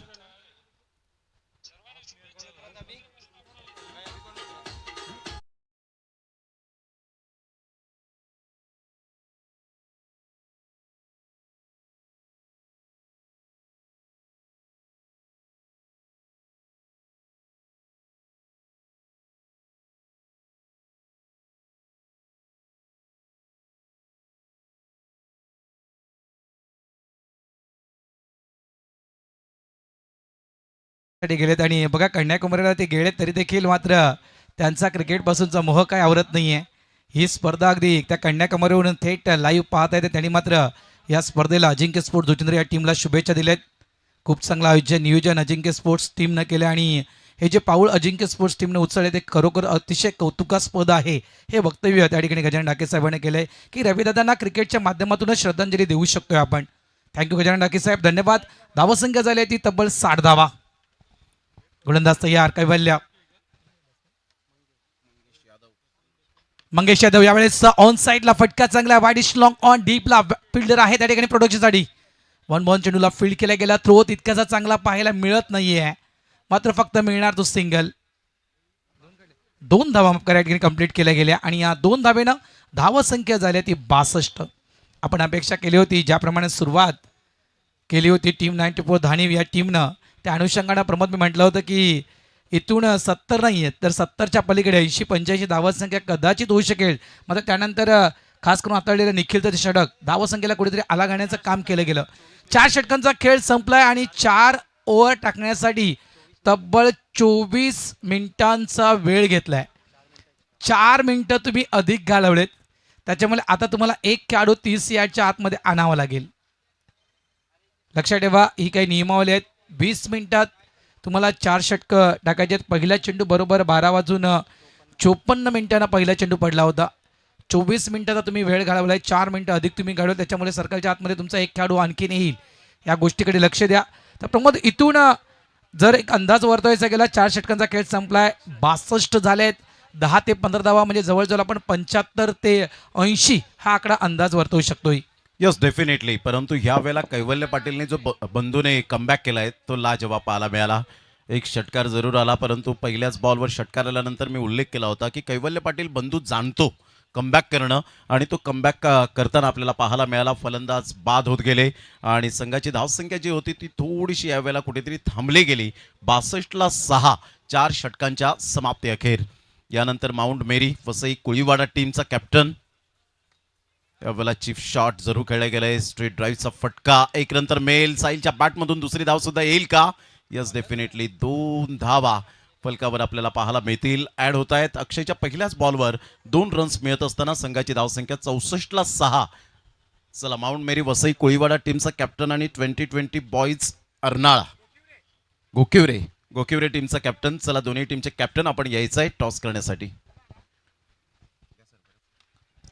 साठी गेलेत आणि बघा कन्याकुमारीला ते गेलेत तरी देखील मात्र त्यांचा क्रिकेटपासूनचा मोह काय आवरत नाहीये. ही स्पर्धा अगदी त्या कन्याकुमारीवरून थेट लाईव्ह पाहता येते. त्यांनी मात्र या स्पर्धेला अजिंक्य स्पोर्ट्स ज्योतिंद्र या टीमला शुभेच्छा दिल्यात. खूप चांगलं आयोजन नियोजन अजिंक्य स्पोर्ट्स टीमनं केलं आणि हे जे पाऊल अजिंक्य स्पोर्ट्स टीमने उचलले ते खरोखर अतिशय कौतुकास्पद आहे. हे वक्तव्य त्या ठिकाणी गजानन डाके साहेबांनी केलंय की रविदादांना क्रिकेटच्या माध्यमातूनच श्रद्धांजली देऊ शकतोय आपण. थँक्यू गजानन डाके साहेब, धन्यवाद. धावसंख्या झाली ती तब्बल 60 धावा. गोलंदाज तयार कैवल्य. मंगेश यादव यावेळेस ऑन साईडला फटका चांगला. वाईडिश लॉंग ऑन डीपला फिल्डर आहे त्या ठिकाणी प्रोडक्शनसाठी. 1 बॉल चेंडूला फील्ड केला गेला. थ्रो तितकासा चांगला पाहायला मिळत नाहीये मात्र फक्त मिळणार तो सिंगल. 2 धावा या ठिकाणी कंप्लीट केल्या गेल्या आणि या 2 धावेनं धावसंख्या झाली ती 62. आपण अपेक्षा केली होती ज्याप्रमाणे सुरुवात केली होती टीम 94 धाणीव या टीमनं त्या अनुषंगानं प्रमोद मी म्हटलं होतं की इथून 70 नाही आहेत तर 70च्या पलीकडे 80-85 धावसंख्या कदाचित होऊ शकेल. मात्र त्यानंतर खास करून हाताळलेलं निखिलचं षटक धावसंख्येला कुठेतरी आला घालण्याचं काम केलं गेलं. 4 षटकांचा खेळ संपलाय आणि 4 ओव्हर टाकण्यासाठी तब्बल 24 मिनिटांचा वेळ घेतलाय. 4 मिनिटं तुम्ही अधिक घालवलेत. त्याच्यामुळे आता तुम्हाला एक खेळाडू 30 यार्डच्या आतमध्ये आणावा लागेल. लक्षात ठेवा ही काही नियमावली आहेत. 20 मिनिटात तुम्हाला 4 षटकं टाकायचे आहेत. पहिला चेंडू बरोबर 12:54 मिनिटांना पहिला चेंडू पडला होता. 24 मिनिटाचा तुम्ही वेळ घालवलाय. 4 मिनिटं अधिक तुम्ही घालवलं त्याच्यामुळे सर्कलच्या आतमध्ये तुमचा एक खेळाडू आणखीन येईल. या गोष्टीकडे लक्ष द्या. तर प्रमोद इथून जर एक अंदाज वर्तवायचा गेला 4 षटकांचा खेळ संपलाय. 62 झालेत. 10 ते 15 धावा म्हणजे जवळजवळ आपण 75 ते 80 हा आकडा अंदाज वर्तवू शकतोय. Yes definitely. परंतु ह्या वेळेला कैवल्य पाटीलने जो बंधूने कमबॅक केलाय तो लाजवाब पाहायला मिळाला. एक षटकार जरूर आला परंतु पहिल्याच बॉलवर षटकार आल्यानंतर मी उल्लेख केला होता की कैवल्य पाटील बंधू जाणतो कमबॅक करणं आणि तो कमबॅक करताना आपल्याला पाहायला मिळाला. फलंदाज बाद होत गेले आणि संघाची धावसंख्या जी होती ती थोडीशी यावेळेला कुठेतरी थांबली गेली. 62ला 6 4 षटकांच्या समाप्ती अखेर. यानंतर माउंट मेरी वसई कुळीवाडा टीमचा कॅप्टन. त्यावेळेला चीफ शॉट जरूर खेळले गेले. स्ट्रेट ड्राईव्हचा फटका. एक नंतर मेल साहिलच्या बॅटमधून दुसरी धाव सुद्धा येईल का? Yes definitely. 2 धावा फलकावर आपल्याला पाहायला मिळतील. ॲड होत आहेत. अक्षयच्या पहिल्याच बॉलवर 2 रन्स मिळत असताना संघाची धावसंख्या 64ला 6. चला माउंट मेरी वसई कोळीवाडा टीमचा कॅप्टन आणि 2020 बॉईज अर्नाळा गोकिवरे टीमचा कॅप्टन. चला दोन्ही टीमचे कॅप्टन आपण यायचं आहे टॉस करण्यासाठी.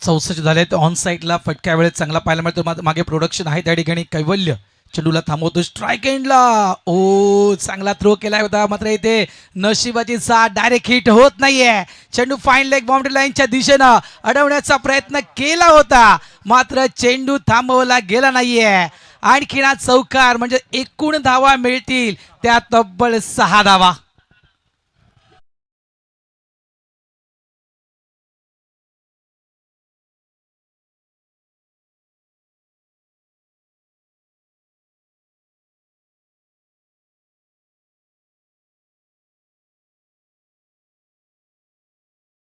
64 झालेत. ऑन साईडला फटक्या वेळेत चांगला पाहायला मिळतो. मागे प्रोडक्शन आहे त्या ठिकाणी. कैवल्य चेंडूला थांबवतो. स्ट्राईक एंडला ओ चांगला थ्रो केला होता मात्र इथे नशिबाची साथ डायरेक्ट हिट होत नाहीये. चेंडू फाईन लेग बाउंड्री लाईनच्या दिशेनं अडवण्याचा प्रयत्न केला होता मात्र चेंडू थांबवला गेला नाहीये. आणखीन चौकार म्हणजे एकूण धावा मिळतील त्या तब्बल 6 धावा.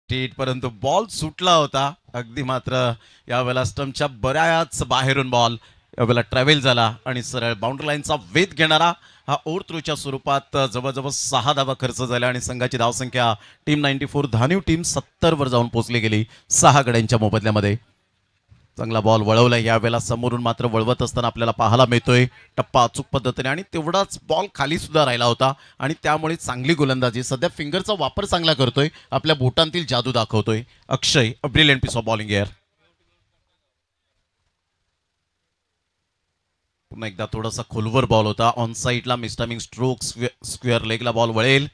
थेट, परंतु बॉल सुटला होता अगदी. मात्र यावेळेला स्टंपच्या बऱ्याच बाहेरून बॉल यावेळेला ट्रॅव्हल झाला आणि सरळ बाउंड्री लाईनचा वेध घेणारा हा ओव्हर थ्रोच्या स्वरूपात जवळजवळ 6 धावा खर्च झाल्या आणि संघाची धावसंख्या टीम 94 धानीव टीम 70 वर जाऊन पोहोचली गेली 6 गड्यांच्या मोबदल्यामध्ये. चांगला बॉल वळवला यावेळेला समोरून, मात्र वळवत असताना आपल्याला पाहायला मिळतोय टप्पा अचूक पद्धतीने आणि तेवढाच बॉल खाली सुद्धा राहिला होता आणि त्यामुळे चांगली गोलंदाजी. सध्या फिंगरचा वापर चांगला करतोय, आपल्या बोटांतील जादू दाखवतोय Akshay. A brilliant piece of bowling air. पुन्हा एकदा थोडासा खोलवर बॉल होता ऑन साईडला. मिस्टमिंग स्ट्रोक स्क्वेअर लेगला बॉल वळेल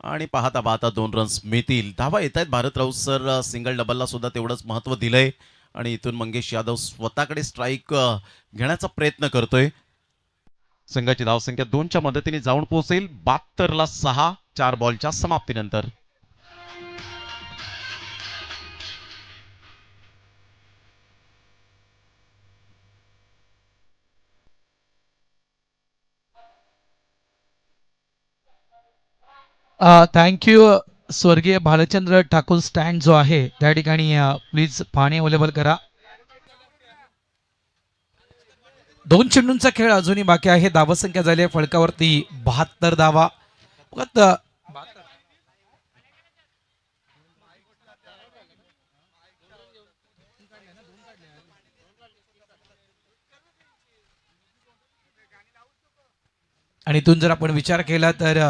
आणि पाहता पाहता 2 रन्स मिळतील. धावा येत आहेत. भारत राऊत सर सिंगल डबलला सुद्धा तेवढंच महत्त्व दिलंय आणि इथून मंगेश यादव स्वतःकडे स्ट्राईक घेण्याचा प्रयत्न करतोय. संघाची धावसंख्या 2च्या मदतीने जाऊन पोहोचेल 72ला 6 4 बॉलच्या समाप्तीनंतर. थँक्यू. स्वर्गीय भालचंद्र ठाकूर स्टँड जो आहे त्या ठिकाणी प्लीज पाणी अवेलेबल करा. 2 चेंडूंचा खेळ अजूनही बाकी आहे. धावसंख्या झाली आहे फळकावरती 72 धावा. आणि इथून जर आपण विचार केला तर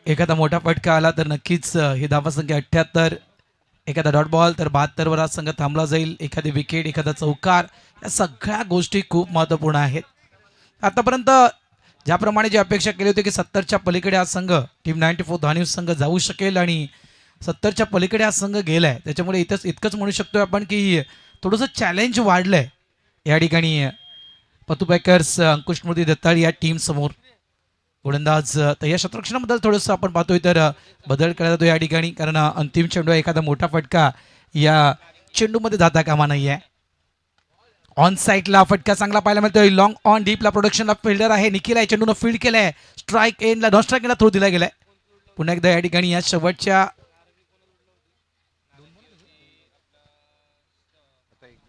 एखादा मोठा फटका आला तर नक्कीच ही धावसंख्या 78, एखादा डॉट बॉल तर 72 वर हा संघ थांबला जाईल. एखादी विकेट, एखादा चौकार, या सगळ्या गोष्टी खूप महत्त्वपूर्ण आहेत. आतापर्यंत ज्याप्रमाणे जी अपेक्षा केली होती की 70च्या पलीकडे हा संघ टीम 94 धानीव संघ जाऊ शकेल आणि 70च्या पलीकडे हा संघ गेलाय, त्याच्यामुळे इतकंच म्हणू शकतोय आपण की थोडंसं चॅलेंज वाढलंय या ठिकाणी पतू पॅकर्स अंकुश स्मृती दत्ताळ या टीम समोर. गोलंदाज तर या शतरक्षणाबद्दल थोडंसं आपण पाहतोय तर बदल केला जातो या ठिकाणी, कारण अंतिम चेंडू एखादा मोठा फटका या चेंडूमध्ये जाता कामा नाही आहे. ऑन साईडला फटका चांगला पाहायला मिळतोय. लॉंग ऑन डीपला प्रोडक्शनला फिल्डर आहे निखिल आहे. चेंडूनं फील्ड केलाय. स्ट्राईक एंडला नॉन स्ट्राईक एंडला थ्रो दिला गेलाय. पुन्हा एकदा या ठिकाणी या शेवटच्या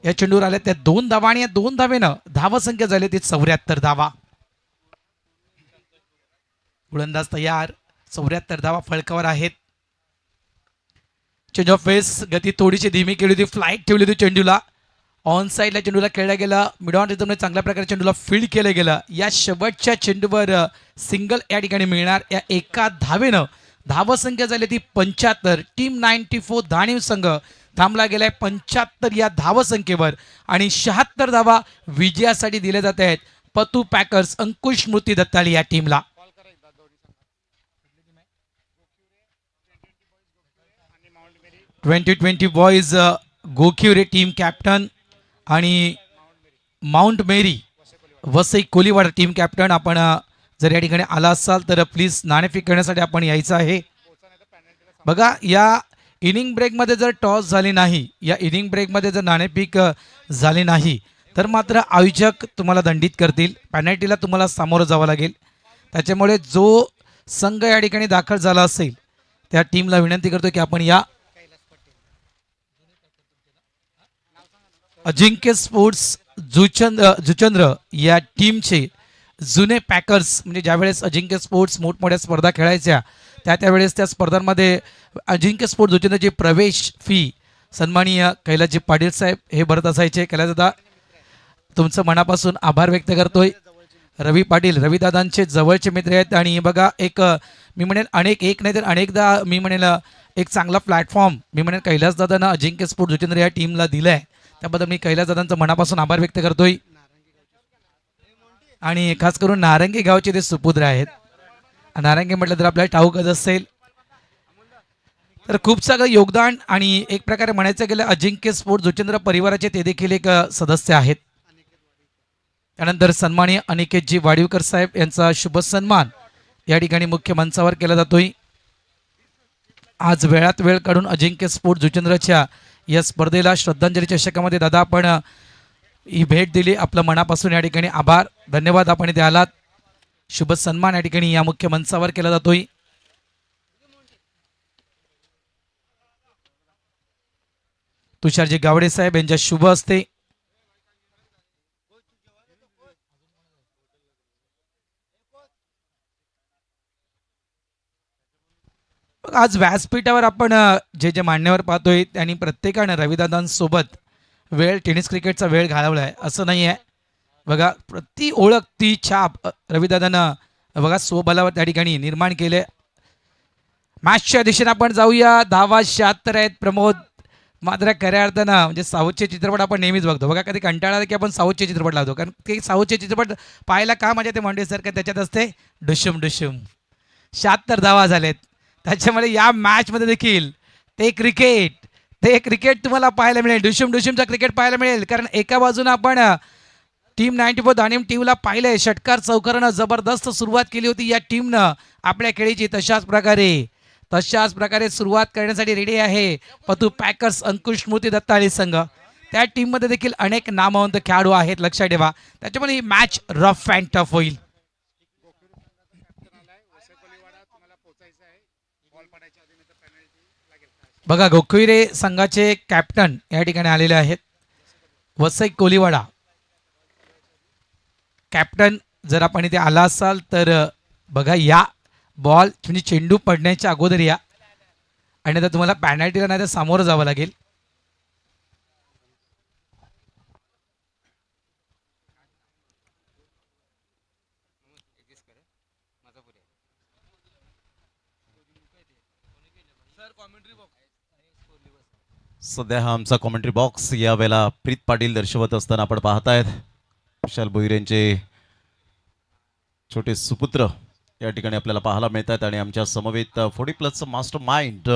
या चेंडूवर आल्या त्या 2 धावा आणि या 2 धावेनं धावसंख्या झाली ती 74 धावा. गोलंदाज तयार. 74 धावा फळकावर आहेत. चेंज ऑफ फेस गती थोडीशी धीमी केली होती. फ्लाईट ठेवली होती चेंडूला. ऑन साईडला चेंडूला खेळला गेला. मिड ऑन रिदमने चांगल्या प्रकारे चेंडूला फील्ड केलं गेलं. या शेवटच्या चेंडूवर सिंगल या ठिकाणी मिळणार. या एका धावेनं धावसंख्या झाली ती 75. टीम 94 धानीव संघ थांबला गेलाय 75 या धावसंख्येवर आणि 76 धावा विजयासाठी दिल्या जात आहेत पतू पॅकर्स अंकुश स्मृती दत्ताळी या टीमला. ट्वेंटी बॉईज गोखिवरे टीम कॅप्टन आणि माउंट मेरी वसई कोलीवाडा टीम कॅप्टन. आपण जर या ठिकाणी आला असाल तर प्लीज नाणेफेक करण्यासाठी आपण यायचं आहे. बघा, या इनिंग ब्रेकमध्ये जर टॉस झाली नाही, या इनिंग ब्रेकमध्ये जर नाणेफेक झाली नाही तर मात्र आयोजक तुम्हाला दंडित करतील. पेनल्टीला तुम्हाला सामोरं जावं लागेल. त्याच्यामुळे जो संघ या ठिकाणी दाखल झाला असेल त्या टीमला विनंती करतो की आपण या अजिंक्य स्पोर्ट्स जुचंद्र या टीमचे जुने पॅकर्स, म्हणजे ज्यावेळेस अजिंक्य स्पोर्ट्स मोठमोठ्या स्पर्धा खेळायच्या त्यावेळेस त्या स्पर्धांमध्ये अजिंक्य स्पोर्ट्स जुचंद्रची प्रवेश फी सन्माननीय कैलासजी पाटील साहेब हे भरत असायचे. कैलासदादा, तुमचं मनापासून आभार व्यक्त करतोय. रवी पाटील रविदादांचे जवळचे मित्र आहेत आणि बघा, एक मी म्हणेल एक नाही तर अनेकदा मी म्हणेल एक चांगला प्लॅटफॉर्म मी म्हणेल कैलासदादांना अजिंक्य स्पोर्ट्स जुचंद्र या टीमला दिलाय. त्याबद्दल मी कैलासदादांचं मनापासून आभार व्यक्त करतोय. आणि खास करून नारंगी गावचे ते सुपुत्र आहेत. नारंगी म्हटलं तर आपल्याला ठाऊकच असेल. तर खूप सगळं योगदान आणि एक प्रकारे म्हणायचं गेलं अजिंक्य स्पोर्ट्स जुचंद्र परिवाराचे ते देखील एक सदस्य आहेत. त्यानंतर सन्माननीय अनिकेतजी वाडीवकर साहेब यांचा शुभ सन्मान या ठिकाणी मुख्य मंचावर केला जातोय. आज वेळात वेळ काढून अजिंक्य स्पोर्ट्स जुचंद्रच्या या स्पर्धेला श्रद्धांजली चषकामध्ये दादा आपण ही भेट दिली. आपलं मनापासून या ठिकाणी आभार, धन्यवाद. आपण इथे आलात. शुभ सन्मान या ठिकाणी या मुख्य मंचावर केला जातोय. तुषारजी गावडे साहेब यांच्या शुभ हस्ते आज व्यासपीठावर आपण जे जे मान्यवर पाहतोय त्यांनी प्रत्येकानं रविदादांसोबत टेनिस क्रिकेटचा वेळ घालवलाय असं नाही आहे. बघा प्रति ओळख ती छाप रविदादानं बघा स्वबलावर त्या ठिकाणी निर्माण केले. मॅचच्या दिशेने आपण जाऊया. धावा 76 आहेत प्रमोद. मात्र खऱ्या अर्थानं म्हणजे साऊथचे चित्रपट आपण नेहमीच बघतो. बघा कधी कंटाळा आला की आपण साऊथचे चित्रपट लावतो, कारण ते साऊथचे चित्रपट पाहायला का म्हणजे ते मंडेसारखं त्याच्यात असते डुशुम डुशुम. 76 धावा झालेत. त्याच्यामुळे या मॅचमध्ये देखील ते क्रिकेट तुम्हाला पाहायला मिळेल. डुशुम डुशुमचा क्रिकेट पाहायला मिळेल, कारण एका बाजूला आपण टीम 94 दानिम टीमला पाहिलंय. षटकार चौकारानं जबरदस्त सुरुवात केली होती या टीमनं आपल्या खेळीची. तशाच प्रकारे सुरुवात करण्यासाठी रेडी आहे पतू पॅकर्स अंकुश स्मृती दत्ताळी संघ. त्या टीममध्ये देखील अनेक नामवंत खेळाडू आहेत, लक्षात ठेवा. त्याच्यामुळे ही मॅच रफ अँड टफ होईल. बघा गोखविरे संघाचे कॅप्टन या ठिकाणी आलेले आहेत, वसई कोलीवाडा. कॅप्टन जर आपण इथे आला असाल तर बघा या बॉल म्हणजे चेंडू पडण्याच्या अगोदर या, आणि आता तुम्हाला पॅनल्टीला नाही तर सामोरं जावं लागेल. सध्या हा आमचा कॉमेंट्री बॉक्स या वेळेला प्रीत पाटील दर्शवत असताना आपण पाहतायत. विशाल भोईरेंचे छोटे सुपुत्र या ठिकाणी आपल्याला पाहायला मिळतात, आणि आमच्या समवेत 40+ मास्टर माइंड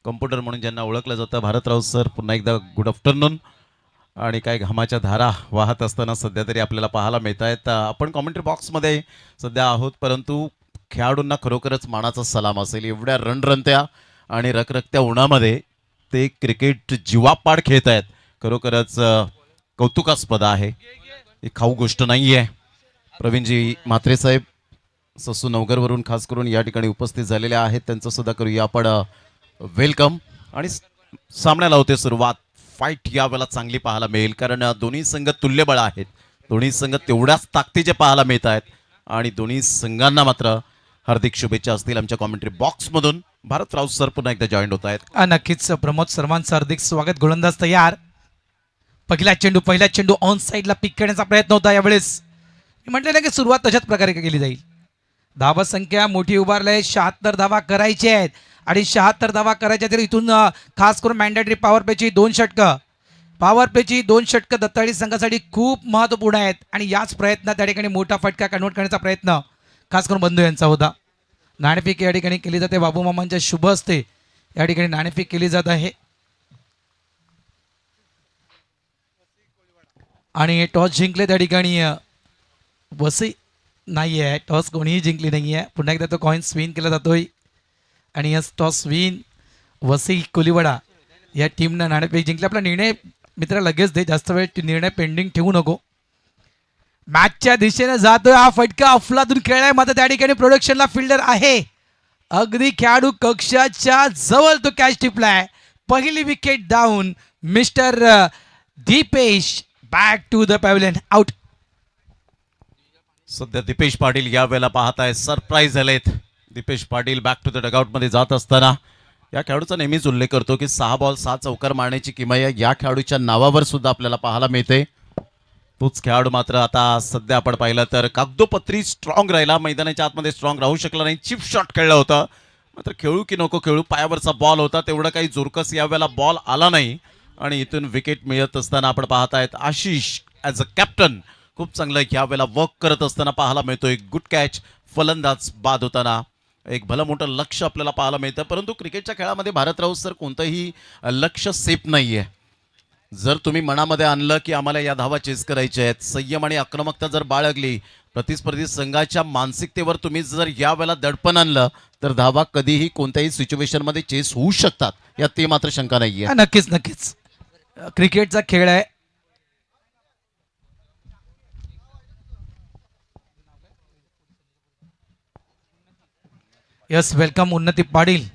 कम्प्युटर म्हणून ज्यांना ओळखलं जातं भारतराव सर, पुन्हा एकदा गुड आफ्टरनून. आणि काय घामाच्या धारा वाहत असताना सध्या तरी आपल्याला पाहायला मिळत आहेत. आपण कॉमेंट्री बॉक्समध्ये सध्या आहोत, परंतु खेळाडूंना खरोखरच मानाचा सलाम असेल. एवढ्या रणरणत्या आणि रखरखत्या उन्हामध्ये ते क्रिकेट जीवापाड खेळत आहेत. खरोखरच कौतुकास्पद आहे. ही खाऊ गोष्ट नाही आहे. प्रवीणजी म्हात्रे साहेब ससू नवगरवरून खास करून या ठिकाणी उपस्थित झालेले आहेत, त्यांचं सुद्धा करूया आपण वेलकम. आणि सामन्याला होते सुरुवात. फाईट यावेळेला चांगली पाहायला मिळेल, कारण दोन्ही संघ तुल्यबळ आहेत. दोन्ही संघ तेवढ्याच ताकदीचे पाहायला मिळत आहेत, आणि दोन्ही संघांना मात्र हार्दिक शुभेच्छा असतील. आमच्या कॉमेंट्री बॉक्समधून भारतराव सर पुन्हा एकदा जॉईन होत आहेत. नक्कीच प्रमोद सर्वांचं हार्दिक स्वागत. गोलंदाज तयार. पहिला चेंडू ऑन साईडला पिक करण्याचा प्रयत्न होता यावेळेस. मी म्हटलं ना की सुरुवात तशाच प्रकारे केली जाईल. धावा संख्या मोठी उभारली. 76 धावा करायचे आहेत, आणि 76 धावा करायच्या तर इथून खास करून मॅन्डेटरी पॉवर प्लेची 2 षटकं दत्ताळी संघासाठी खूप महत्त्वपूर्ण आहेत. आणि याच प्रयत्नात त्या ठिकाणी मोठा फटका कन्वर्ट करण्याचा प्रयत्न खास करून बंधू यांचा होता. नाणेफेक या ठिकाणी केली जाते. बाबू मामांच्या शुभ हस्ते या ठिकाणी नाणेफेक केली जात आहे. आणि टॉस जिंकले त्या ठिकाणी वसई नाही आहे. टॉस कोणीही जिंकली नाही आहे. पुन्हा एकदा तो कॉईन स्विन केला जातोय, आणि yes toss win Vasai Koliwada या टीमनं नाणेफेक जिंकली. आपला निर्णय मित्र लगेच दे, जास्त वेळ निर्णय पेंडिंग ठेवू नको. मॅचच्या दिशेने जातोय हा फटका. अफलातून खेळलाय, मात्र त्या ठिकाणी प्रोडक्शनला फिल्डर आहे. अगदी खेळाडू कक्षाच्या जवळ तो कॅच टिपलाय. पहिली wicket down. Mister Deepesh back to the pavilion. Out. सध्या दीपेश पाटील या वेळेला पाहताय सरप्राईज झालेत. Deepesh Patil back to the dugout मध्ये जात असताना या खेळाडूचा नेहमीच उल्लेख करतो की 6 बॉल 6 चौकार मारण्याची किमया या खेळाडूच्या नावावर सुद्धा आपल्याला पाहायला मिळते. तोच खेळाडू मात्र आता सध्या आपण पाहिलं तर कागदोपत्री स्ट्रॉंग राहिला. मैदानाच्या आतमध्ये स्ट्रॉंग राहू शकला नाही. चिप शॉट खेळला होता, मात्र खेळू की नको खेळू पायावरचा बॉल होता. तेवढं काही जोरकस यावेळेला बॉल आला नाही, आणि इथून विकेट मिळत असताना आपण पाहतायत आशिष ॲज अ कॅप्टन खूप चांगलं यावेळेला वर्क करत असताना पाहायला मिळतोय. Good catch. फलंदाज बाद होताना एक भलं मोठं लक्ष आपल्याला पाहायला मिळतं. परंतु क्रिकेटच्या खेळामध्ये भारतराव सर कोणतंही लक्ष सेफ नाही आहे. जर तुम्ही मनामध्ये आणलं की आम्हाला या धावा चेस करायच्या आहेत, संयम आणि आक्रमकता जर बाळगली, प्रतिस्पर्धी संघाच्या मानसिकतेवर तुम्ही जर या वेळेला दडपण आणलं, तर धावा कधीही कोणत्याही सिच्युएशनमध्ये चेस होऊ शकतात, यात ते मात्र शंका नाही आहे. नक्कीच क्रिकेटचा खेळ आहे. यस वेलकम उन्नती पाटील.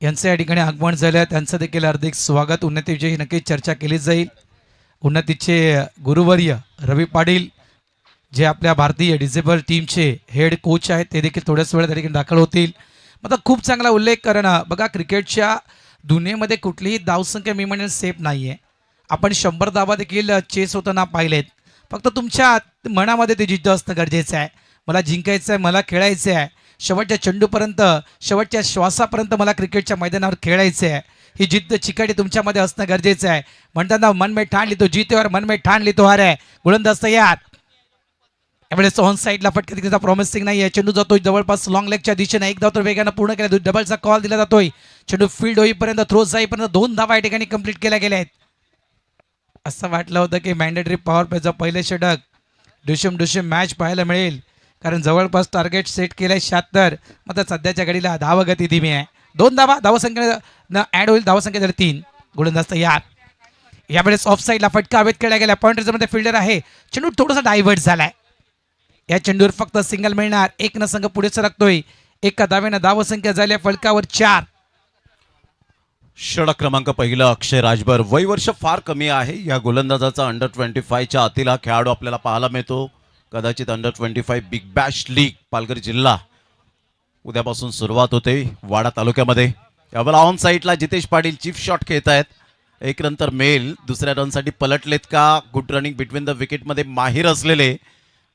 यांचं या ठिकाणी आगमन झालं, त्यांचं देखील हार्दिक स्वागत. उन्नतीविषयी नक्कीच चर्चा केली जाईल. उन्नतीचे गुरुवर्य रवी पाटील जे आपल्या भारतीय डिसेबल टीमचे हेड कोच आहेत ते देखील थोड्याच वेळात त्या ठिकाणी दाखल होतील. आता खूप चांगला उल्लेख करणं, बघा क्रिकेटच्या दुनियेमध्ये कुठलीही धावसंख्या मी म्हणेल सेफ नाही आहे. आपण 100 धावा देखील चेस होताना पाहिलेत. फक्त तुमच्या मनामध्ये ते जिद्द असणं गरजेचं आहे. मला जिंकायचं आहे, मला खेळायचं आहे, शेवटच्या चेंडूपर्यंत, शेवटच्या श्वासापर्यंत मला क्रिकेटच्या मैदानावर खेळायचं आहे. ही जिद्द चिकाटी तुमच्यामध्ये असणं गरजेचं आहे. म्हणतात ना, मन में ठाण ली तो जीते और मन में ठाण ली तो हार आहे. गोलंदाज तयार. यावेळेस ऑन साईडला फटका तिचा प्रॉमिसिंग नाही आहे. चेंडू जातोय जवळपास लॉंग लेगच्या दिशेने. एक धाव तर वेगानं पूर्ण केला. डबलचा कॉल दिला जातोय. चेंडू फील्ड होईपर्यंत, थ्रो जाईपर्यंत 2 धावा या ठिकाणी कंप्लीट केल्या गेल्या आहेत. असं वाटलं होतं की मॅन्डेटरी पॉवर प्लेचं पहिले षटक डुशम मॅच पाहायला मिळेल, कारण जवळपास टार्गेट सेट केलंय 76. मात्र सध्याच्या घडीला धावगती धीमी आहे. 2 धावा धावसंख्या ॲड होईल. धावसंख्या झाली 3. गोलंदाज तयार. यावेळेस ऑफ साईडला फटका हवेत खेळला गेला. पॉइंट मध्ये फिल्डर आहे. चेंडू थोडासा डायव्हर्ट झालाय. या चेंडूवर फक्त सिंगल मिळणार. 1 संघ पुढे सरकतोय. एका धावेनं धावसंख्या झाली फलकावर 4. षटक क्रमांक पहिला अक्षय राजभर. वय वर्ष फार कमी आहे या गोलंदाजाचा. अंडर 25च्या आतील हा खेळाडू आपल्याला पाहायला मिळतो. कदाचित under 25 big Bash league Palghar जिल्हा उद्यापासून सुरुवात होते वाडा तालुक्यामध्ये. यावेळेला ऑन साईडला जितेश पाटील चीफ शॉट खेळत आहेत. एक नंतर मेल दुसऱ्या रनसाठी पलटलेत का. गुड रनिंग बिटवीन द विकेटमध्ये माहीर असलेले,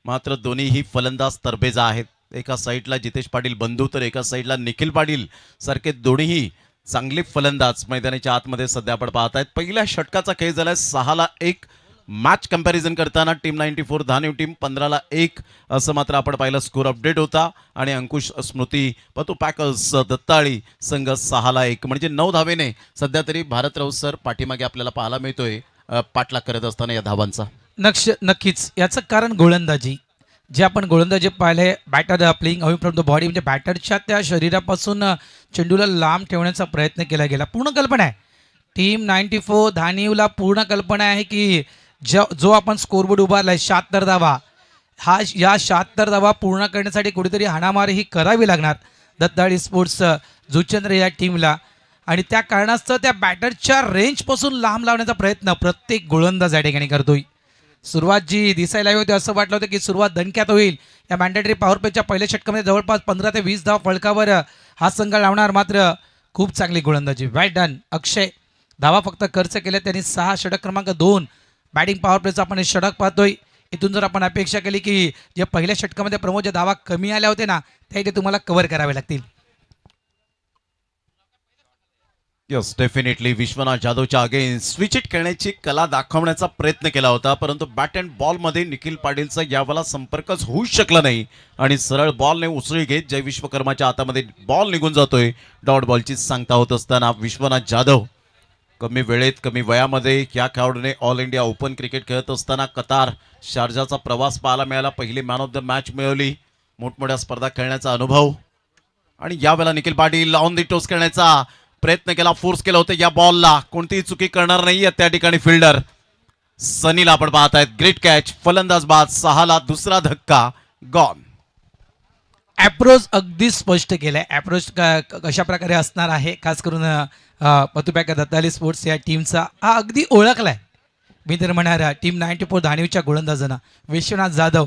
मात्र दोन्हीही फलंदाज तरबेजा आहेत. एका साईडला जितेश पाटील बंधू तर एका साईडला निखिल पाटील सारखे दोन्हीही चांगले फलंदाज मैदानाच्या आतमध्ये सध्या आपण पाहत आहेत. पहिल्या षटकाचा खेळ झालाय 6-1. मॅच कंपॅरिझन करताना टीम 94 धानिव टीम 15-1 असं मात्र आपण पाहिलं. स्कोर अपडेट होता आणि अंकुश स्मृती पतू पॅकर्स दत्ताळी संघ 6-1 म्हणजे 9 धावेने सध्या तरी भारत राऊत सर पाठीमागे आपल्याला पाहायला मिळतोय पाठलाग करत असताना या धावांचा. नक्कीच याचं कारण गोलंदाजी. जे आपण गोलंदाजी पाहिले, batter playing away from the body, म्हणजे बॅटरच्या त्या शरीरापासून चेंडूला लांब ठेवण्याचा प्रयत्न केला गेला. पूर्ण कल्पना आहे टीम 94 धानिवला, पूर्ण कल्पना आहे की जो आपण स्कोरबोर्ड उभारलाय 76 धावा, या 76 धावा पूर्ण करण्यासाठी कुठेतरी हाणामारी ही करावी लागणार दत्ताळी स्पोर्ट्स जुचंद्र या टीमला. आणि त्या कारणास्तव त्या बॅटरच्या रेंजपासून लांब लावण्याचा प्रयत्न प्रत्येक गोलंदाज या ठिकाणी करतोय. सुरुवात जी दिसायला हवी होती, असं वाटलं होतं की सुरुवात दणक्यात होईल. या मॅन्डेटरी पॉवर प्लेच्या पहिल्या षटकामध्ये जवळपास 15 ते 20 धाव फलकावर हा संघ लावणार. मात्र खूप चांगली गोलंदाजी. वेल डन अक्षय. धावा फक्त खर्च केल्या त्यांनी 6. षटक क्रमांक 2 बॅटिंग पॉवर प्लेचं आपण हे षटक पाहतोय. इथून जर आपण अपेक्षा केली की जे पहिल्या षटकामध्ये प्रमोद जे धावा कमी आल्या होते ना, त्या इथे तुम्हाला कव्हर करावे लागतील. Yes definitely. विश्वनाथ जाधवच्या अगेन्स्ट स्विच इट खेळण्याची कला दाखवण्याचा प्रयत्न केला होता, परंतु बॅट अँड बॉलमध्ये निखिल पाटीलचा यावेळेला संपर्कच होऊ शकला नाही आणि सरळ बॉलने उसळी घेत जय विश्वकर्माच्या हातामध्ये बॉल निघून जातोय. डॉट बॉलची सांगता होत असताना विश्वनाथ जाधव कमी वेळेत कमी वयामध्ये या खेळाडूने ऑल इंडिया ओपन क्रिकेट खेळत असताना कतार शारजाचा प्रवास पाहायला मिळाला. पहिली मॅन ऑफ द मॅच मिळवली. मोठमोठ्या स्पर्धा खेळण्याचा अनुभव. आणि यावेळेला Nikhil Patil on the toss करण्याचा प्रयत्न केला, फोर्स केला होता या बॉलला. कोणतीही चुकी करणार नाही त्या ठिकाणी फिल्डर सनीला आपण पाहत आहेत. Great catch. फलंदाज बाद. 6 दुसरा धक्का गॉन. ॲप्रोच अगदी स्पष्ट केलंय. ॲप्रोच कशा प्रकारे असणार आहे, खास करून पतुपॅका दत्ताली स्पोर्ट्स या टीमचा हा अगदी ओळखलाय. मी तर म्हणणार टीम 94 धानिवच्या गोलंदाजांना विश्वनाथ जाधव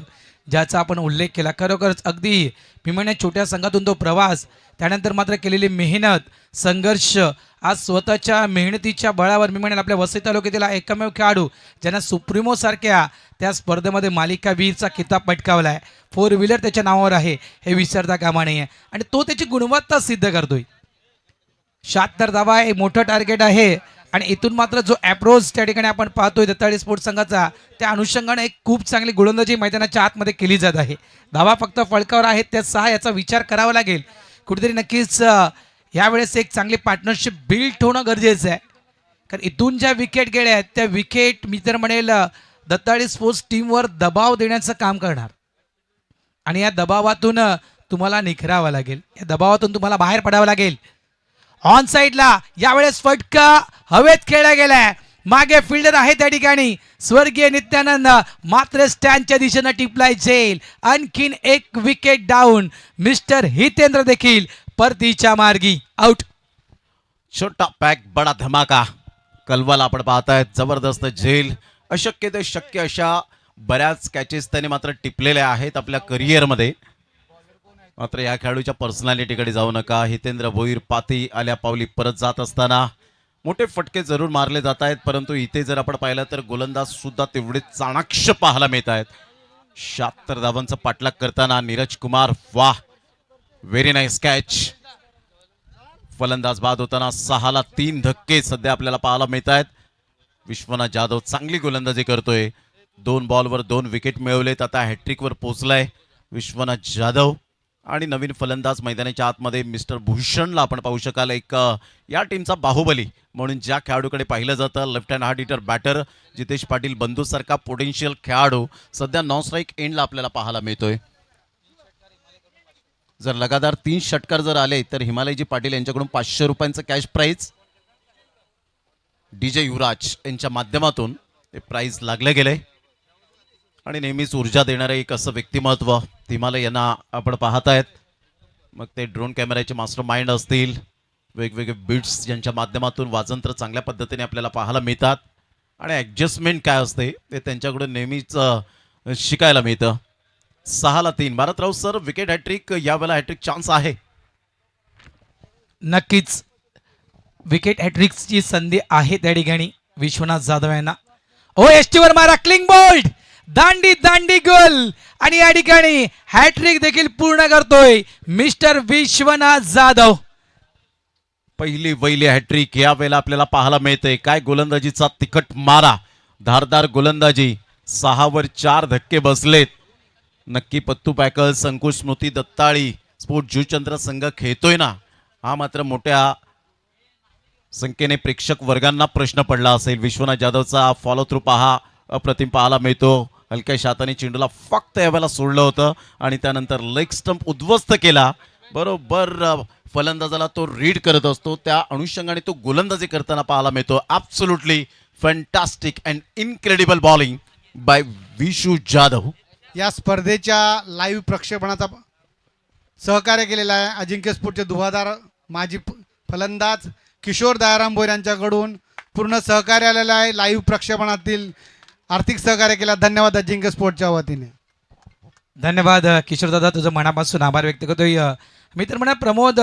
ज्याचा आपण उल्लेख केला. खरोखरच अगदी मी म्हणणे छोट्या संघातून तो प्रवास, त्यानंतर मात्र केलेली मेहनत, संघर्ष, आज स्वतःच्या मेहनतीच्या बळावर मी म्हणेल आपल्या वसई तालुक्यातील एकमेव खेळाडू ज्यांना सुप्रीमो सारख्या त्या स्पर्धेमध्ये मालिकावीरचा किताब पटकावला आहे. 4 व्हीलर त्याच्या नावावर आहे हे विसरता कामा नये आणि तो त्याची गुणवत्ता सिद्ध करतोय. 76 धावा हे मोठं टार्गेट आहे आणि इथून मात्र जो अप्रोच त्या ठिकाणी आपण पाहतोय दत्ताळी स्पोर्ट्स संघाचा, त्या अनुषंगाने एक खूप चांगली गोलंदाजी मैदानाच्या आतमध्ये केली जात आहे. धावा फक्त फलकावर आहेत त्या 6. याचा विचार करावा लागेल कुठेतरी. नक्कीच यावेळेस एक चांगली पार्टनरशिप बिल्ड होणं गरजेचं आहे, कारण इथून ज्या विकेट गेल्या आहेत त्या विकेट मी तर म्हणेल दत्ताळी स्पोर्ट्स टीमवर दबाव देण्याचं काम करणार आणि या दबावातून तुम्हाला निखरावं लागेल. या दबावातून तुम्हाला बाहेर पडावं लागेल. ऑन साईडला यावेळेस फटका हवेत खेळला गेलाय. मागे फिल्डर आहे त्या ठिकाणी स्वर्गीय नित्यानंद, मात्र स्टँडच्या दिशेनं टिपलाय झेल. आणखीन एक विकेट डाऊन. मिस्टर हितेंद्र देखील परतीच्या मार्गी आउट. छोटा पॅक बडा धमाका. कलवाला आपण पाहतायत जबरदस्त झेल. अशक्य ते शक्य अशा बऱ्याच कॅचेस त्याने मात्र टिपलेल्या आहेत आपल्या करिअरमध्ये. मात्र या खेळाडूच्या पर्सनॅलिटीकडे जाऊ नका. हितेंद्र भोईर पाती आल्या पावली परत जात असताना मोठे फटके जरूर मारले जात आहेत, परंतु इथे जर आपण पाहिलं तर गोलंदाज सुद्धा तेवढे चाणाक्ष पाहायला मिळत आहेत. 76 धावांचा पाठलाग करताना नीरज कुमार, वाह, व्हेरी नाईस कॅच. फलंदाज बाद होताना 6ला 3 धक्के सध्या आपल्याला पाहायला मिळत आहेत. विश्वनाथ जाधव चांगली गोलंदाजी करतोय. 2 बॉलवर 2 विकेट मिळवलेत. आता हॅट्रिकवर पोहोचलाय विश्वनाथ जाधव. आणि नवीन फलंदाज मैदानाच्या आतमध्ये मिस्टर भूषणला आपण पाहू शकाल. एक या टीमचा बाहुबली म्हणून ज्या खेळाडूकडे पाहिलं जातं, left hand hard hitter batter Jitesh Patil बंधू सारखा पोटेन्शियल खेळाडू सध्या नॉन स्ट्राईक एंडला आपल्याला पाहायला मिळतोय. जर लगातार 3 षटकार जर आले तर हिमालयजी पाटील यांच्याकडून 500 रुपयांचं कॅश प्राइज डीजे युवराज यांच्या माध्यमातून ते प्राइज लागले गेले. आणि नेहमीच ऊर्जा देणारं एक असं व्यक्तिमत्व हिमालय यांना आपण पाहतायत. मग ते ड्रोन कॅमेऱ्याचे मास्टर माइंड असतील, वेगवेगळे बिट्स ज्यांच्या माध्यमातून वाजंत्र चांगल्या पद्धतीने आपल्याला पाहायला मिळतात. आणि ॲडजस्टमेंट काय असते ते त्यांच्याकडून नेहमीच शिकायला मिळतं. 6ला 3. Bharat Raut sir, wicket hattrick यावेळेला हॅट्रिक चान्स आहे. नक्कीच विकेट हॅट्रिक्सची संधी आहे त्या ठिकाणी विश्वनाथ जाधव यांना. ओ एस टी वर मारा, क्लिंग बोल्ड, दांडी दांडी गोल. आणि या ठिकाणी हॅट्रिक देखील पूर्ण करतोय मिस्टर विश्वनाथ जाधव. पहिली वैली हॅट्रिक या वेळेला आपल्याला पाहायला मिळते. काय गोलंदाजीचा तिखट मारा, धारदार गोलंदाजी. 6वर 4 धक्के बसलेत. नक्की पत्तू पॅकर्स, अंकुश स्मृती दत्ताळी स्पोर्ट जुचंद्र संघ खेळतोय ना, हा मात्र मोठ्या संख्येने प्रेक्षक वर्गांना प्रश्न पडला असेल. विश्वनाथ जाधवचा फॉलो थ्रू पहा, अप्रतिम पाहायला मिळतो. हलक्या शाताने चेंडूला फक्त यावेळेला सोडलं होतं आणि त्यानंतर लेग स्टंप उद्ध्वस्त केला. बरोबर फलंदाजाला तो रीड करत असतो, त्या अनुषंगाने तो गोलंदाजी करताना पाहायला मिळतो. Absolutely fantastic and incredible bowling bye Vishu Jadhav. या स्पर्धेच्या लाईव्ह प्रक्षेपणाचा सहकार्य केलेला आहे अजिंक्य स्पोर्टचे दुहादार माजी फलंदाज किशोर दयाराम भोईर यांच्याकडून पूर्ण सहकार्य आलेलं आहे. लाईव्ह प्रक्षेपणातील आर्थिक सहकार्य केला. धन्यवाद अजिंक्य स्पोर्टच्या वतीने. धन्यवाद किशोर दादा, तुझं मनापासून आभार व्यक्त करतोय. मी तर म्हणा प्रमोद,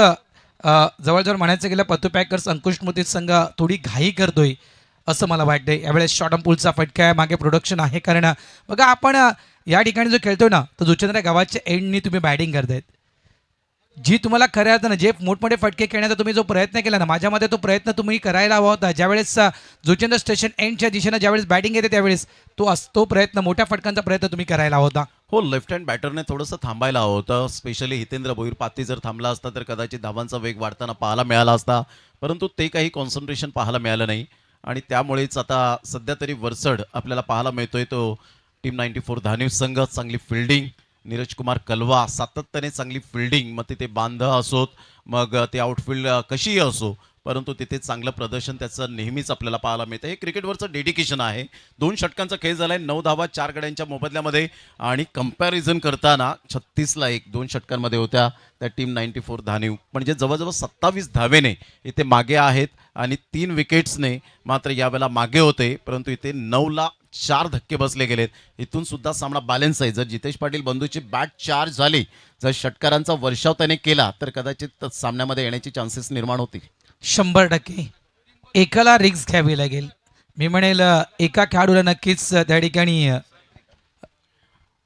जवळजवळ म्हणायचं गेलं पत्तू पॅकर्स अंकुश स्मृती संघ थोडी घाई करतोय असं मला वाटतंय. यावेळेस शॉर्ट अँड पुलचा फटका आहे, मागे प्रोडक्शन आहे. कारण बघा आपण या ठिकाणी जो खेळतोय ना, तो जुचंद्र गावाच्या एंडनी तुम्ही बॅटिंग करतायत. जी तुम्हाला खऱ्या अर्थानं जे मोठमोठे फटके खेळण्याचा तुम्ही जो प्रयत्न केला ना, माझ्या मते तो प्रयत्न तुम्ही करायला हवा होता. ज्यावेळेस जुचंद्र स्टेशन एंडच्या दिशेनं ज्यावेळेस बॅटिंग येते त्यावेळेस तो प्रयत्न, मोठ्या फटकांचा प्रयत्न तुम्ही करायला हवा होता. हो, लेफ्ट हँड बॅटरने थोडंसं थांबायला हवं होतं. स्पेशली हितेंद्र भोईर पाती जर थांबला असता तर कदाचित धावांचा वेग वाढताना पाहायला मिळाला असता, परंतु ते काही कॉन्सन्ट्रेशन पाहायला मिळालं नाही. आणि त्यामुळेच आता सध्या तरी वरचढ आपल्याला पाहायला मिळतोय तो टीम 94 धानिव संघ. चांगली फिल्डिंग, नीरज कुमार कलवा सातत्याने चांगली फिल्डिंग, मग तिथे बांध असोत, मग ते आउटफील्ड कशीही असो, परंतु तिथे चांगलं प्रदर्शन त्याचं नेहमीच आपल्याला पाहायला मिळतं. हे क्रिकेटवरचं डेडिकेशन आहे. 2 षटकांचा खेळ झालाय, 9 धावा 4 गड्यांच्या मोबदल्यामध्ये. आणि कंपॅरिझन करताना 36ला 1 2 षटकांमध्ये होत्या त्या टीम 94 धानिव. म्हणजे जवळजवळ 27 धावेने इथे मागे आहेत आणि 3 विकेट्सने मात्र यावेळेला मागे होते, परंतु इथे 9ला 4 धक्के बसले गेलेत. इथून सुद्धा सामना बॅलन्स आहे. जर जितेश पाटील बंधूची बॅट चार्ज झाली, जर षटकारांचा वर्षाव त्याने केला तर कदाचित सामन्यामध्ये येण्याची चान्सेस निर्माण होतील. 100% एकाला रिस्क घ्यावी लागेल. मी म्हणेल एका खेळाडूला नक्कीच त्या ठिकाणी